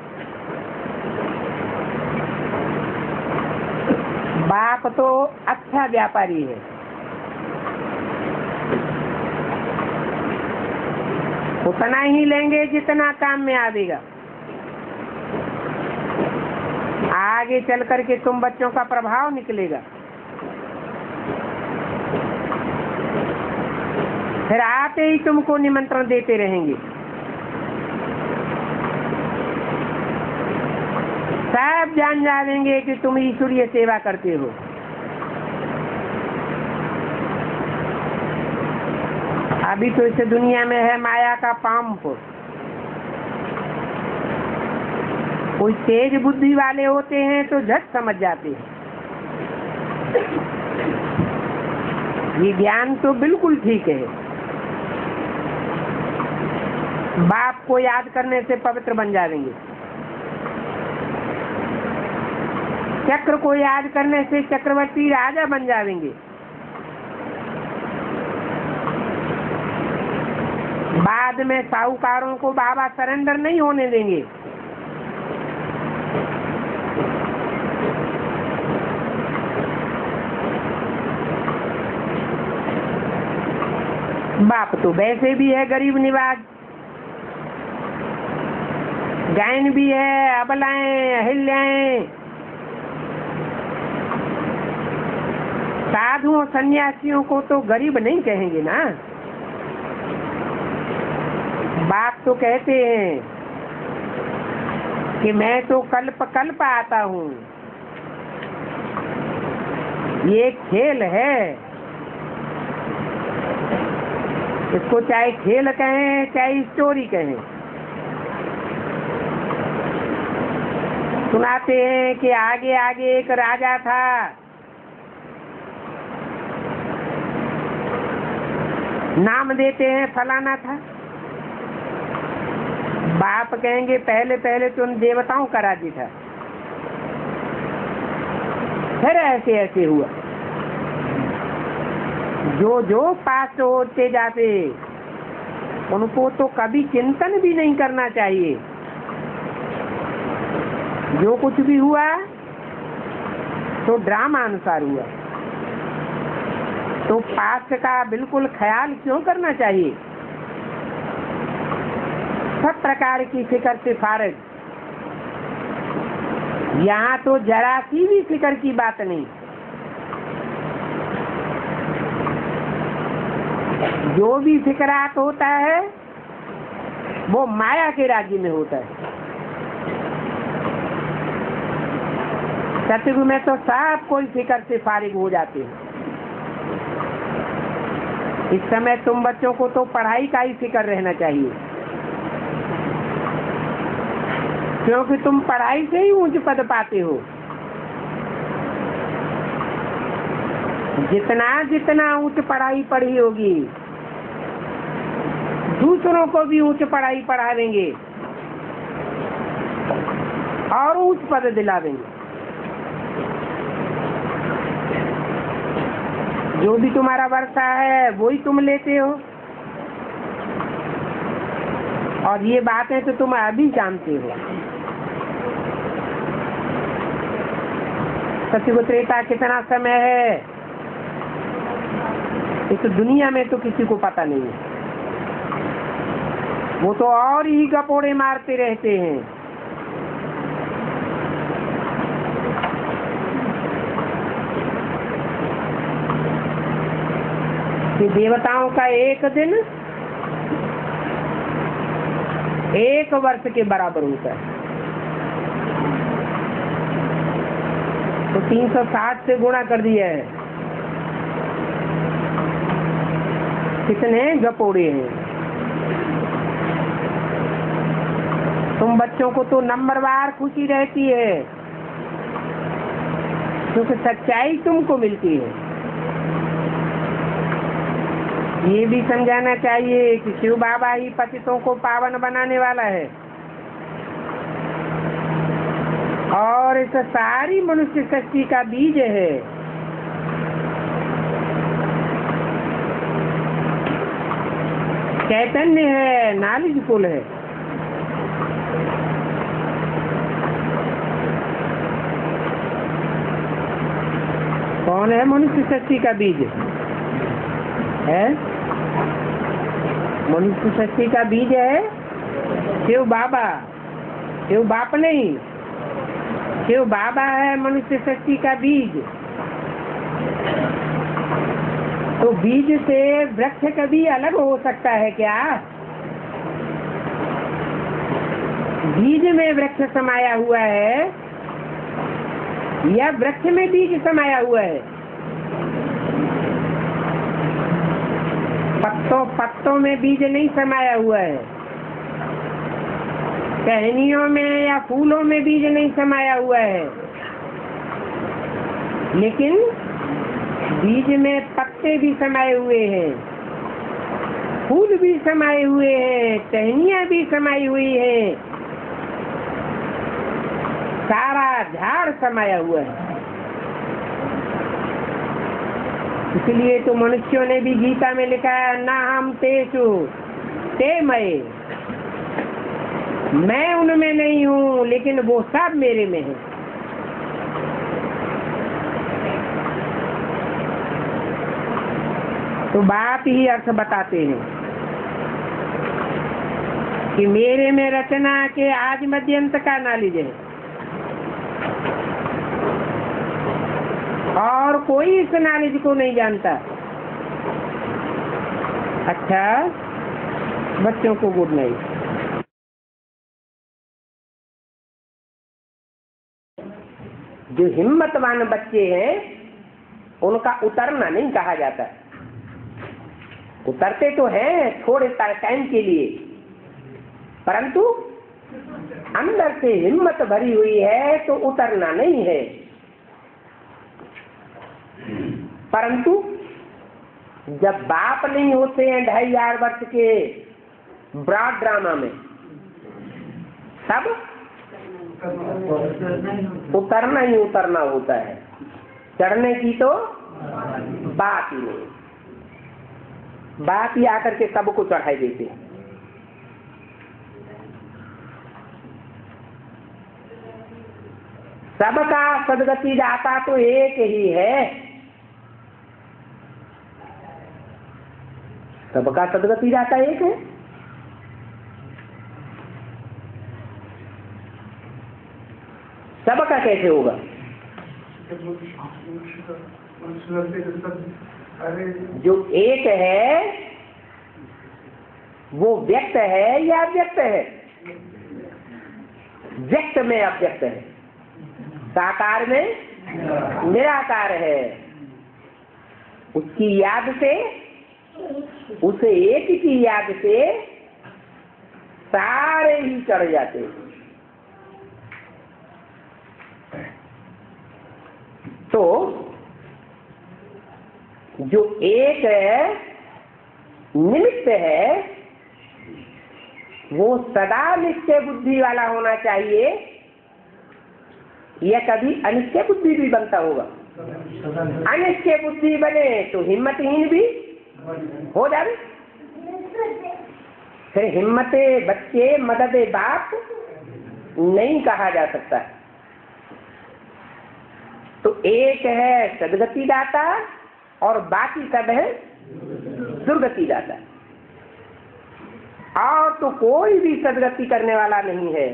बाप तो अच्छा व्यापारी है, उतना ही लेंगे जितना काम में आवेगा। आगे चल करके तुम बच्चों का प्रभाव निकलेगा। फिर आते ही तुमको निमंत्रण देते रहेंगे। सब जान जाएंगे कि तुम ईश्वरीय सेवा करते हो। अभी तो इस दुनिया में है माया का पंप। कोई तेज बुद्धि वाले होते हैं तो झट समझ जाते हैं। ये ज्ञान तो बिल्कुल ठीक है। बाप को याद करने से पवित्र बन जाएंगे, चक्र को याद करने से चक्रवर्ती राजा बन जाएंगे, बाद में साहूकारों को बाबा सरेंडर नहीं होने देंगे। बाप तो वैसे भी है गरीब निवाज, गायन भी है, अबलाएं अहिल्याएं, साधुओं सन्यासियों को तो गरीब नहीं कहेंगे ना। बाप तो कहते हैं कि मैं तो कल्प कल्प आता हूँ, ये खेल है। इसको चाहे खेल कहें चाहे स्टोरी कहें। सुनाते हैं कि आगे आगे एक राजा था, नाम देते हैं फलाना था। बाप कहेंगे पहले पहले तो उन देवताओं का राज्य था, फिर ऐसे ऐसे हुआ। जो जो पास होते जाते उनको तो कभी चिंतन भी नहीं करना चाहिए। जो कुछ भी हुआ तो ड्रामा अनुसार हुआ, तो पास्ट का बिल्कुल ख्याल क्यों करना चाहिए। सब प्रकार की फिक्र से फारिग। यहाँ तो जरा सी भी फिक्र की बात नहीं। जो भी फिक्रात होता है वो माया के राज्य में होता है। सतयुग में तो सब कोई फिक्र से फारिग हो जाते हैं। इस समय तुम बच्चों को तो पढ़ाई का ही फिक्र रहना चाहिए, क्योंकि तुम पढ़ाई से ही ऊंच पद पाते हो। जितना जितना ऊंच पढ़ाई पढ़ी होगी, दूसरों को भी ऊंच पढ़ाई पढ़ा देंगे और ऊंच पद दिला देंगे। जो भी तुम्हारा वर्षा है वही तुम लेते हो, और ये बातें तो तुम अभी जानते हो। सतयुग त्रेता कितना समय है इस दुनिया में तो किसी को पता नहीं है। वो तो और ही गपोड़े मारते रहते हैं। कि देवताओं का एक दिन 1 वर्ष के बराबर होता है, तो 360 से गुणा कर दिया है। कितने गपोड़े हैं। तुम बच्चों को तो नंबरवार खुशी रहती है, क्योंकि सच्चाई तुमको मिलती है। ये भी समझाना चाहिए कि शिव बाबा ही पतितों को पावन बनाने वाला है, और इस सारी मनुष्य सृष्टि का बीज है। चैतन्य है, नॉलेजफुल है। कौन है मनुष्य सृष्टि का बीज है? मनुष्य सृष्टि का बीज है शिव बाबा, शिव बाप नहीं। शिव बाबा है मनुष्य सृष्टि का बीज। तो बीज से वृक्ष कभी अलग हो सकता है क्या? बीज में वृक्ष समाया हुआ है या वृक्ष में बीज समाया हुआ है? पत्तों में बीज नहीं समाया हुआ है। टहनियों में या फूलों में बीज नहीं समाया हुआ है, लेकिन बीज में पत्ते भी समाये हुए हैं, फूल भी समाये हुए हैं, टहनियाँ भी समाई हुई है, सारा झाड़ समाया हुआ है। इसलिए तो मनुष्यों ने भी गीता में लिखा है, ना हम तेषु ते मये, मैं उनमें नहीं हूँ लेकिन वो सब मेरे में है। तो बात ही अर्थ बताते हैं कि मेरे में रचना के आज मध्यंत का नॉलेज है और कोई इस नॉलेज को नहीं जानता। अच्छा, बच्चों को गुड नाइट। जो हिम्मतवान बच्चे हैं उनका उतरना नहीं कहा जाता। उतरते तो हैं थोड़े टाइम के लिए, परंतु अंदर से हिम्मत भरी हुई है तो उतरना नहीं है। परंतु जब बाप नहीं होते हैं 2500 वर्ष के ब्रॉड ड्रामा में, तब उतरना ही उतरना होता है, चढ़ने की तो बात ही नहीं। बात ही आकर के सबको चढ़ाई देते हैं। सबका सदगति दाता तो एक ही है। सबका सदगति दाता एक है। सबका कैसे होगा? जो एक है वो व्यक्त है या अव्यक्त है? व्यक्त में अव्यक्त है, साकार में निराकार है। उसकी याद से, उसे एक की याद से सारे ही चढ़ जाते हैं। तो जो एक निमित्त है वो सदा निश्चय बुद्धि वाला होना चाहिए, या कभी अनिश्चय बुद्धि भी बनता होगा। अनिश्चय बुद्धि बने तो हिम्मतहीन भी हो जाए। फिर हिम्मते बच्चे मददे बाप नहीं कहा जा सकता। तो एक है सदगति दाता और बाकी सब है दुर्गति दाता। और तो कोई भी सदगति करने वाला नहीं है।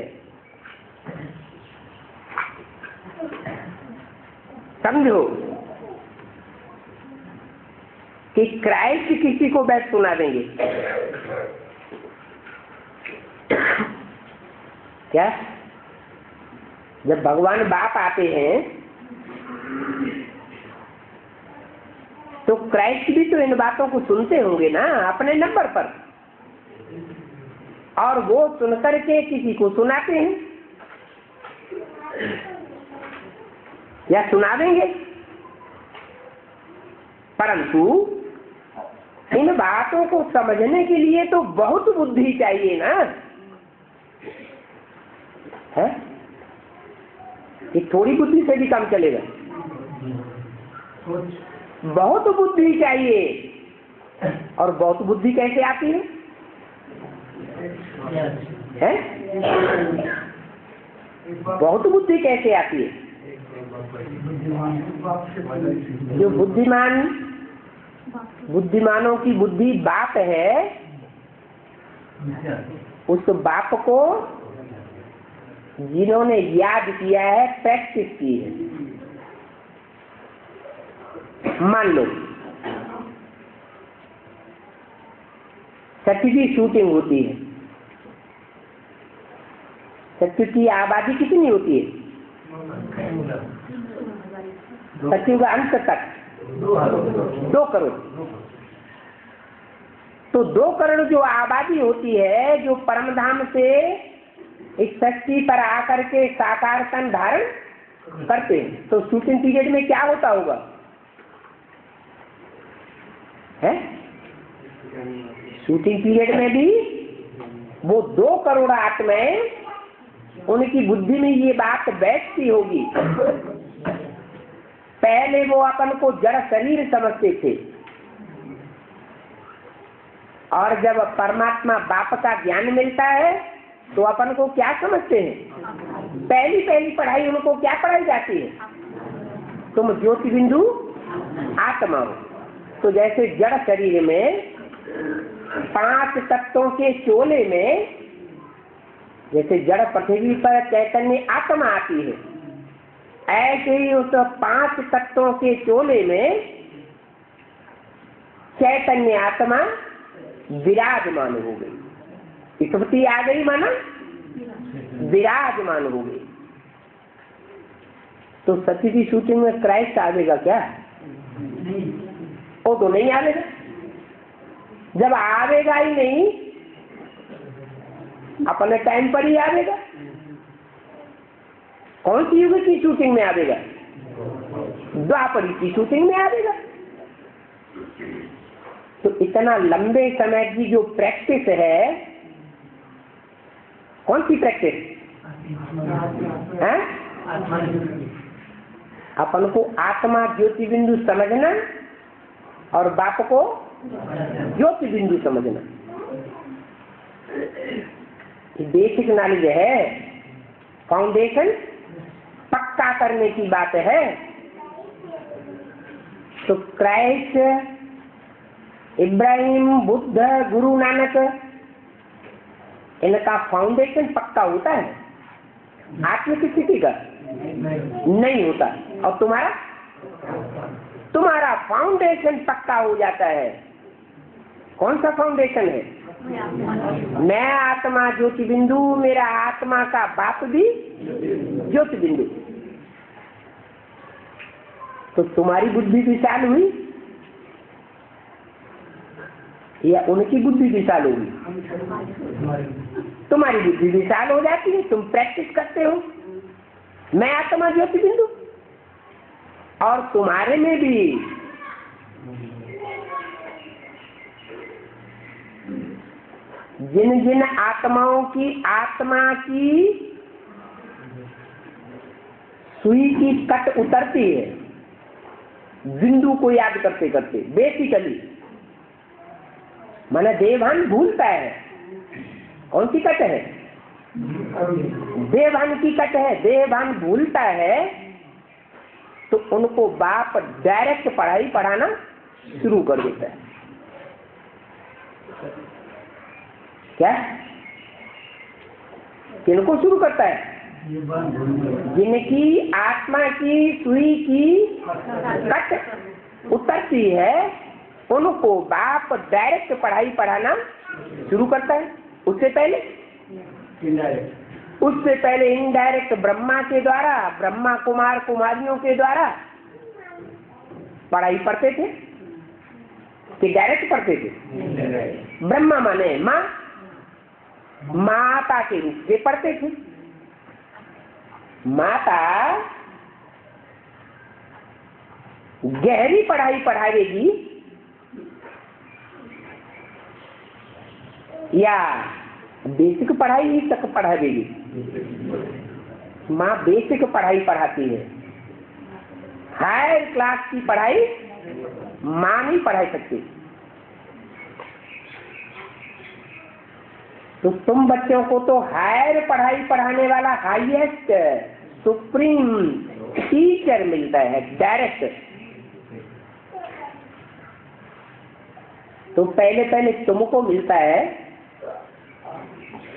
समझो कि क्राइस्ट किसी को बैठ सुना देंगे क्या? जब भगवान बाप आते हैं तो क्राइस्ट भी तो इन बातों को सुनते होंगे ना अपने नंबर पर, और वो सुनकर के किसी को सुनाते हैं या सुना देंगे। परंतु इन बातों को समझने के लिए तो बहुत बुद्धि चाहिए ना, है? कि थोड़ी बुद्धि से भी काम चलेगा? बहुत बुद्धि चाहिए। और बहुत बुद्धि कैसे आती है? बहुत बुद्धि कैसे आती है? जो बुद्धिमानों की बुद्धि बाप है, उस बाप को जिन्होंने याद किया है, प्रैक्टिस की है। मान लो सत्य की शूटिंग होती है। सत्य की आबादी कितनी होती है? सत्य का अंत तक 2 करोड़। तो 2 करोड़ जो आबादी होती है, जो परमधाम से इस सृष्टि पर आकर के साकार तन धारण करते हैं। तो शूटिंग पीरियड में क्या होता होगा? है शूटिंग पीरियड में भी वो 2 करोड़ आत्माएं, उनकी बुद्धि में ये बात बैठती होगी। पहले वो अपन को जड़ शरीर समझते थे, और जब परमात्मा बाप का ज्ञान मिलता है तो अपन को क्या समझते हैं? पहली पढ़ाई उनको क्या पढ़ाई जाती है? तुम ज्योति बिंदु आत्मा हो। तो जैसे जड़ शरीर में 5 तत्वों के चोले में, जैसे जड़ पृथ्वी पर चैतन्य आत्मा आती है, ऐसे ही उस 5 तत्वों के चोले में चैतन्य आत्मा विराजमान हो गई। स्मृति आ गई, माना विराजमान हो गई। तो सती की शूटिंग में क्राइस्ट आवेगा क्या? वो तो नहीं आवेगा। जब आवेगा ही नहीं, अपने टाइम पर ही आवेगा। कौन सी युग की शूटिंग में आवेगा? द्वापर की शूटिंग में आवेगा। तो इतना लंबे समय की जो प्रैक्टिस है, कौन सी प्रैक्टिस है? अपन को आत्मा ज्योति बिंदु समझना और बाप को ज्योति बिंदु समझना, बेसिक नॉलेज है। फाउंडेशन पक्का करने की बात है। तो क्राइस्ट, इब्राहिम, बुद्ध, गुरु नानक, इनका फाउंडेशन पक्का होता है, आत्मिक स्थिति का नहीं होता। और तुम्हारा फाउंडेशन पक्का हो जाता है। कौन सा फाउंडेशन है? मैं आत्मा ज्योति बिंदु, मेरा आत्मा का बाप भी ज्योति बिंदु। तो तुम्हारी बुद्धि विशाल हुई या उनकी बुद्धि विशाल होगी? तुम्हारी बुद्धि विशाल हो जाती है। तुम प्रैक्टिस करते हो, मैं आत्मा ज्योति बिंदु। और तुम्हारे में भी जिन जिन आत्माओं की आत्मा की सुई की कट उतरती है, बिंदु को याद करते करते, बेसिकली माने देवभान भूलता है। कौन सी कट है? देवभान की कट है। देवभान भूलता है तो उनको बाप डायरेक्ट पढ़ाई पढ़ाना शुरू कर देता है। क्या? किनको शुरू करता है? जिनकी आत्मा की सुई की कट उतरती है, उनको बाप डायरेक्ट पढ़ाई पढ़ाना शुरू करता है। उससे पहले इनडायरेक्ट ब्रह्मा के द्वारा, ब्रह्मा कुमार कुमारियों के द्वारा पढ़ाई पढ़ते थे कि डायरेक्ट पढ़ते थे? ब्रह्मा माने माँ, माता के रूप से पढ़ते थे। माता गहरी पढ़ाई पढ़ाएगी या बेसिक पढ़ाई ही तक पढ़ाएगी? माँ बेसिक पढ़ाई पढ़ाती है। हायर क्लास की पढ़ाई माँ नहीं पढ़ा सकती। तो तुम बच्चों को तो हायर पढ़ाई पढ़ाने वाला हाईएस्ट सुप्रीम टीचर मिलता है डायरेक्ट। तो पहले तुमको मिलता है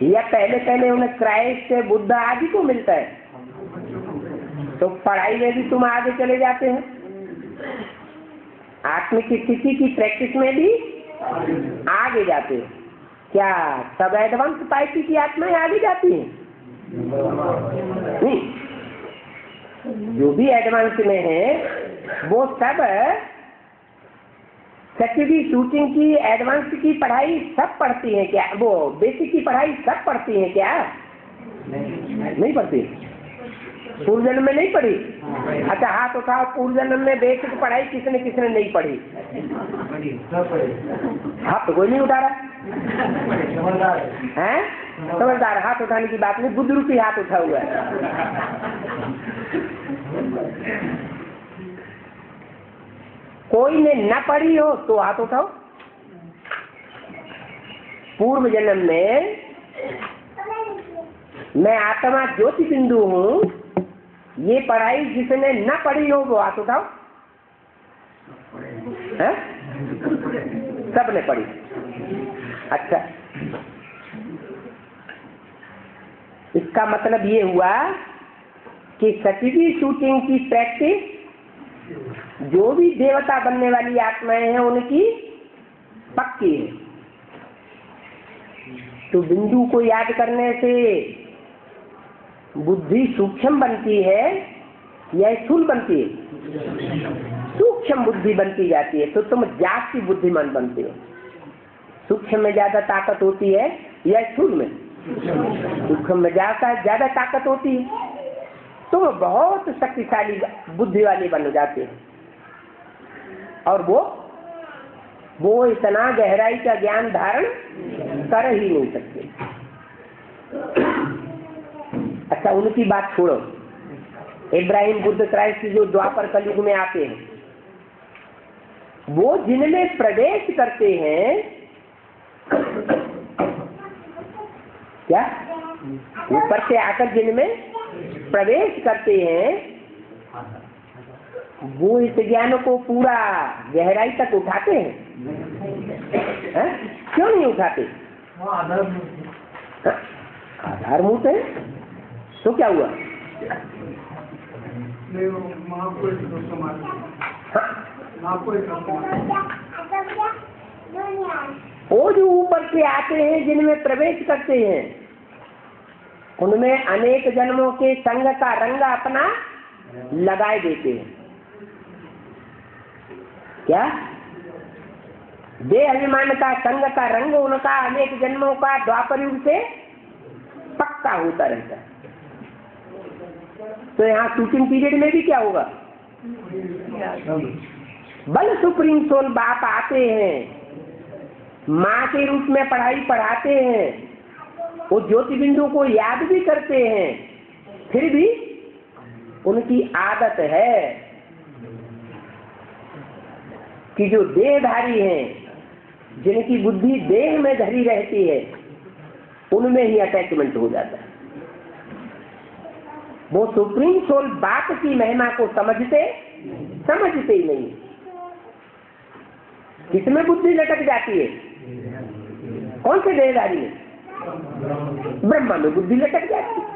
या पहले उन्हें क्राइस्ट, बुद्ध आदि को मिलता है? तो पढ़ाई में भी तुम आगे चले जाते हैं, आत्मिक स्थिति की प्रैक्टिस में भी आगे जाते हैं। क्या सब एडवांस पार्टी की आत्माएं आगे जाती हैं? नहीं, जो भी एडवांस में है वो सब सच्ची शूटिंग की, एडवांस की पढ़ाई सब पढ़ती हैं क्या? वो बेसिक की पढ़ाई सब पढ़ती हैं क्या? नहीं पढ़ती? पूर्व जन्म में नहीं पढ़ी? अच्छा हाथ उठाओ, पूर्व जन्म में बेसिक पढ़ाई किसने किसने नहीं पढ़ी? हाथ तो कोई नहीं उठा रहा है। समझदार हाथ उठाने की बात नहीं, बुद्ध रूपी हाथ उठा हुआ है। कोई ने न पढ़ी हो तो हाथ उठाओ। पूर्व जन्म में मैं आत्मा ज्योति बिंदु हूँ, ये पढ़ाई जिसने न पढ़ी हो वो हाथ उठाओ। है? सबने पढ़ी। अच्छा, इसका मतलब ये हुआ कि सतीवी शूटिंग की प्रैक्टिस जो भी देवता बनने वाली आत्माएं हैं उनकी पक्की है। तो बिंदु को याद करने से बुद्धि सूक्ष्म बनती है या स्थूल बनती है? सूक्ष्म बुद्धि बनती जाती है। तो तुम जाति बुद्धिमान बनते हो। सूक्ष्म में ज्यादा ताकत होती है या स्थूल में? सूक्ष्म में ज्यादा ताकत होती है। तुम बहुत शक्तिशाली बुद्धि वाले बन जाते हो और वो इतना गहराई का ज्ञान धारण कर ही नहीं सकते। अच्छा, उनकी बात छोड़ो। इब्राहिम, बुद्ध, क्राइस्ट जो द्वापर कलयुग में आते हैं, वो जिनमें प्रवेश करते हैं, क्या ऊपर से आकर जिनमें प्रवेश करते हैं, वो इस ज्ञान को पूरा गहराई तक उठाते हैं? क्यों नहीं उठाते? आधारभूत है। तो क्या हुआ? वो जो ऊपर से आते हैं, जिनमें प्रवेश करते हैं, उनमें अनेक जन्मों के संग का रंग अपना लगाए देते हैं। क्या? देह अभिमान का संग का रंग उनका अनेक जन्मों का द्वापर युग से पक्का होता रहता है। तो यहाँ शूटिंग पीरियड में भी क्या होगा? बल सुप्रीम सोल बाप आते हैं, माँ के रूप में पढ़ाई पढ़ाते हैं, वो ज्योति बिंदु को याद भी करते हैं, फिर भी उनकी आदत है कि जो देहधारी हैं, जिनकी बुद्धि देह में धरी रहती है, उनमें ही अटैचमेंट हो जाता है। वो सुप्रीम सोल बाप की महिमा को समझते ही नहीं। किसमें बुद्धि लटक जाती है? कौन से देहधारी में? ब्रह्मा में बुद्धि लटक जाती है।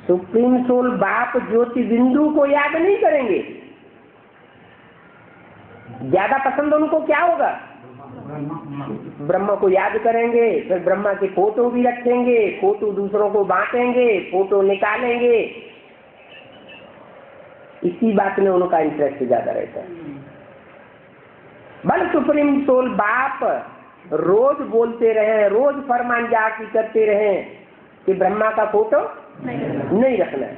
सुप्रीम सोल बाप ज्योति बिंदु को याद नहीं करेंगे। ज्यादा पसंद उनको क्या होगा? ब्रह्मा को याद करेंगे, फिर ब्रह्मा के फोटो भी रखेंगे, फोटो दूसरों को बांटेंगे, फोटो निकालेंगे। इसी बात में उनका इंटरेस्ट ज्यादा रहता है। बल सुप्रीम सोल बाप रोज बोलते रहे, रोज फरमान जारी करते रहे कि ब्रह्मा का फोटो नहीं रखना है,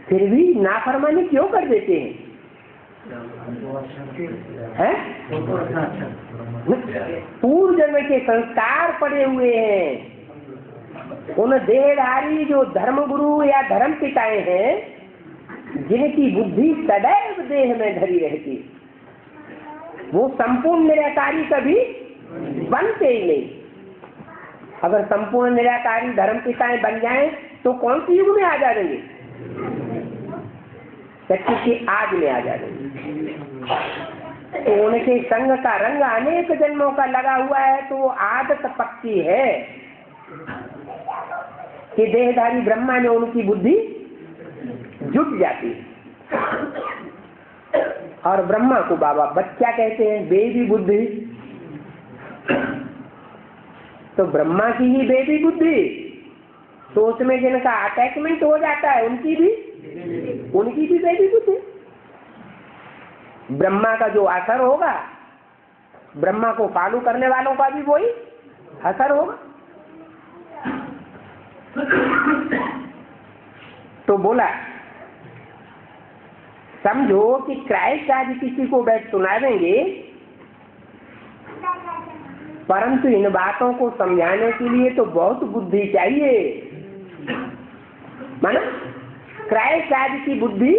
फिर भी नाफरमानी क्यों कर देते हैं? पूर्व जन्म के संस्कार पड़े हुए हैं। उन देहधारी जो धर्म गुरु या धर्म पिताएं हैं, जिनकी बुद्धि सदैव देह में धरी रहती, वो संपूर्ण निराकारी कभी बनते ही नहीं। अगर संपूर्ण निराकारी धर्म पिताएं बन जाएं तो कौन सी युग में आ जाएंगे? सच्ची की आज में आ जाएंगे। तो उनके संग का रंग अनेक जन्मों का लगा हुआ है, तो वो आदत पक्की है कि देहधारी ब्रह्मा में उनकी बुद्धि जुट जाती है। और ब्रह्मा को बाबा बच्चा कहते हैं, बेबी बुद्धि। तो ब्रह्मा की ही बेबी बुद्धि, तो उसमें जिनका अटैचमेंट हो जाता है उनकी भी बेबी बुद्धि। ब्रह्मा का जो असर होगा ब्रह्मा को फॉलो करने वालों का भी वही असर होगा। तो बोला समझो कि क्राइस्ट आज किसी को बैठ सुना देंगे, परंतु इन बातों को समझाने के लिए तो बहुत बुद्धि चाहिए। माना क्राइस्ट आज की बुद्धि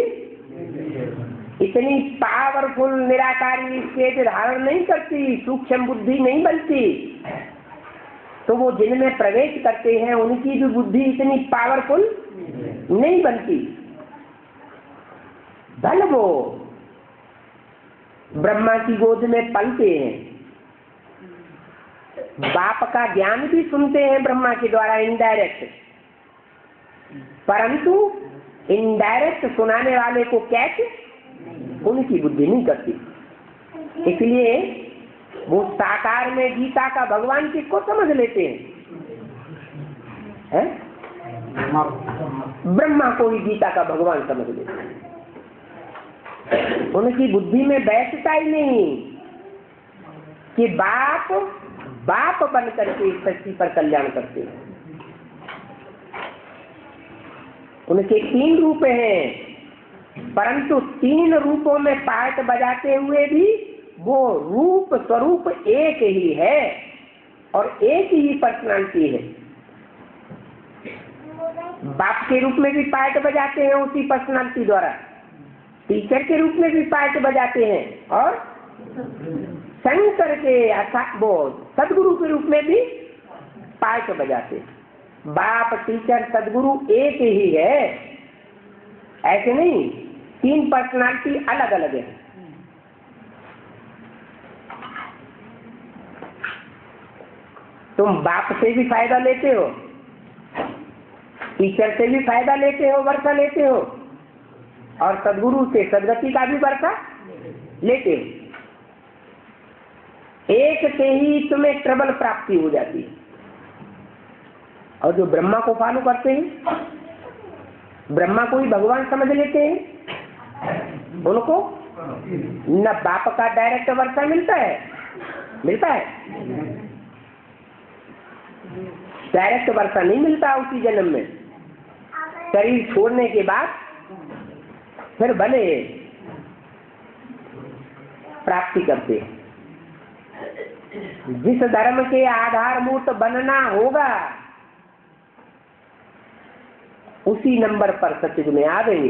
इतनी पावरफुल निराकारी स्टेज धारण नहीं करती, सूक्ष्म बुद्धि नहीं बनती। तो वो जिनमें प्रवेश करते हैं उनकी भी बुद्धि इतनी पावरफुल नहीं बनती। भल वो ब्रह्मा की गोद में पलते हैं, बाप का ज्ञान भी सुनते हैं ब्रह्मा के द्वारा इनडायरेक्ट, परंतु इनडायरेक्ट सुनाने वाले को कैच उनकी बुद्धि नहीं करती। इसलिए वो साकार में गीता का भगवान किसको समझ लेते हैं? ब्रह्मा को ही गीता का भगवान समझ लेते हैं। उनकी बुद्धि में बैठता ही नहीं कि बाप बाप बन करके इस सृष्टि पर कल्याण करते हैं। उनके 3 रूप हैं, परंतु 3 रूपों में पार्ट बजाते हुए भी वो रूप स्वरूप एक ही है और एक ही पर्सनालिटी है। बाप के रूप में भी पार्ट बजाते हैं उसी पर्सनालिटी द्वारा, टीचर के रूप में भी पार्ट बजाते हैं, और शंकर के वो सदगुरु के रूप में भी पार्ट बजाते हैं। बाप टीचर सदगुरु एक ही है, ऐसे नहीं 3 पर्सनालिटी अलग अलग है। तुम बाप से भी फायदा लेते हो, टीचर से भी फायदा लेते हो, वर्षा लेते हो, और सदगुरु से सदगति का भी वर्षा लेते हो। एक से ही तुम्हें ट्रबल प्राप्ति हो जाती है। और जो ब्रह्मा को फॉलो करते हैं, ब्रह्मा को ही भगवान समझ लेते हैं, उनको न बाप का डायरेक्ट वर्षा मिलता है, डायरेक्ट वर्षा नहीं मिलता उसी जन्म में। शरीर छोड़ने के बाद फिर भले प्राप्ति करते हैं। जिस धर्म के आधारभूत बनना होगा उसी नंबर पर सत्युग में आ गए।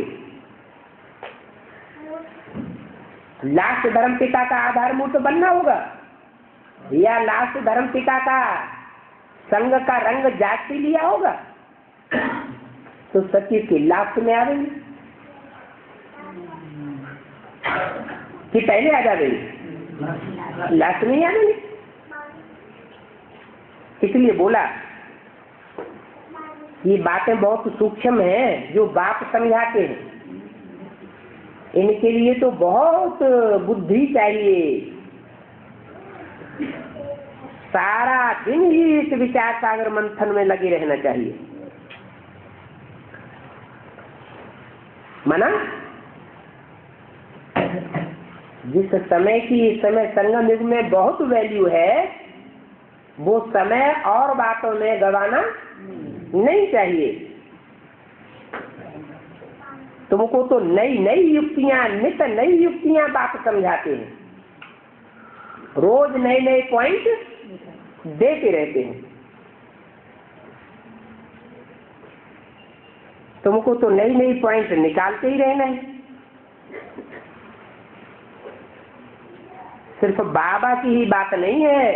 लास्ट धर्म पिता का आधारभूत बनना होगा या लास्ट धर्म पिता का संग का रंग जाति लिया होगा, तो सत्य के लास्ट में आ गई कि पहले आ जा गई, लास्ट में ही आ गई। इसलिए बोला ये बातें बहुत सूक्ष्म हैं जो बाप समझाते हैं, इनके लिए तो बहुत बुद्धि चाहिए। सारा दिन ही इस विचार सागर मंथन में लगे रहना चाहिए। मना जिस समय की इस समय संगम युग में बहुत वैल्यू है, वो समय और बातों में गवाना नहीं चाहिए। तुमको तो नई नई युक्तियां, नित नई युक्तियां बाप समझाते हैं, रोज नए नए पॉइंट देते रहते हैं। तुमको तो नई नई पॉइंट निकालते ही रहना है। सिर्फ बाबा की ही बात नहीं है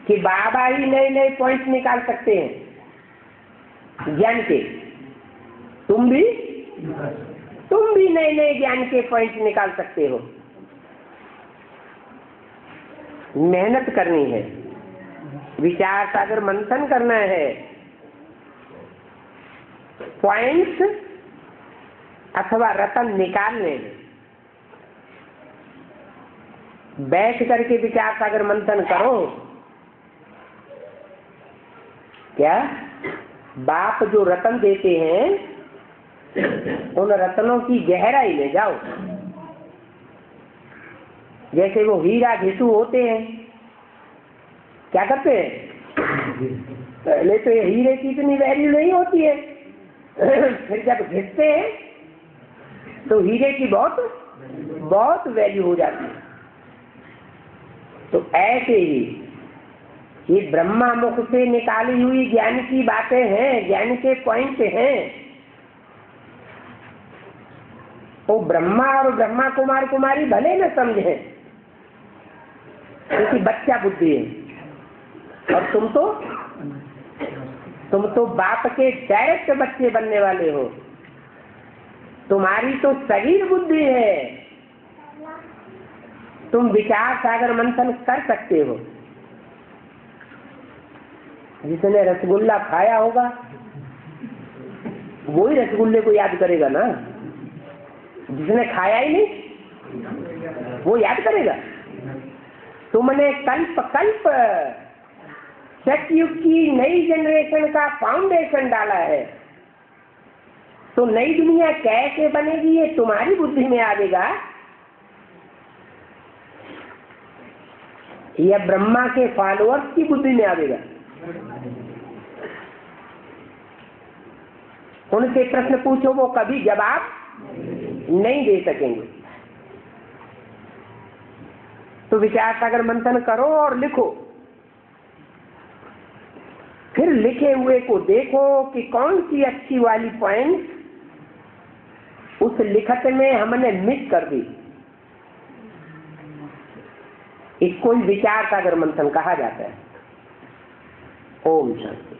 कि बाबा ही नए नए पॉइंट निकाल सकते हैं ज्ञान के। तुम भी नए नए ज्ञान के पॉइंट निकाल सकते हो। मेहनत करनी है, विचार सागर मंथन करना है, पॉइंट्स अथवा रतन निकालने हैं। बैठ करके विचार सागर मंथन करो। क्या बाप जो रतन देते हैं उन रतनों की गहराई में जाओ। जैसे वो हीरा घिसू होते हैं, क्या करते हैं? पहले तो ये हीरे की इतनी वैल्यू नहीं होती है, फिर जब घिसते हैं तो हीरे की बहुत बहुत वैल्यू हो जाती है। तो ऐसे ही ये ब्रह्मा मुख से निकाली हुई ज्ञान की बातें हैं, ज्ञान के पॉइंट हैं। तो ब्रह्मा और ब्रह्मा कुमार कुमारी भले न समझे, क्योंकि बच्चा बुद्धि है, और तुम तो बाप के डायरेक्ट बच्चे बनने वाले हो। तुम्हारी तो शरीर बुद्धि है, तुम विचार सागर मंथन कर सकते हो। जिसने रसगुल्ला खाया होगा वही रसगुल्ले को याद करेगा ना, जिसने खाया ही नहीं वो याद करेगा। तुमने कल्प कल्प सतयुग की नई जनरेशन का फाउंडेशन डाला है, तो नई दुनिया कैसे बनेगी ये तुम्हारी बुद्धि में आएगा, या ब्रह्मा के फॉलोअर्स की बुद्धि में आएगा? उनसे प्रश्न पूछो, वो कभी जवाब नहीं दे सकेंगे। तो विचार सागर मंथन करो और लिखो, फिर लिखे हुए को देखो कि कौन सी अच्छी वाली पॉइंट उस लिखत में हमने मिस कर दी। इसको ही विचार सागर मंथन कहा जाता है। ओम शांति।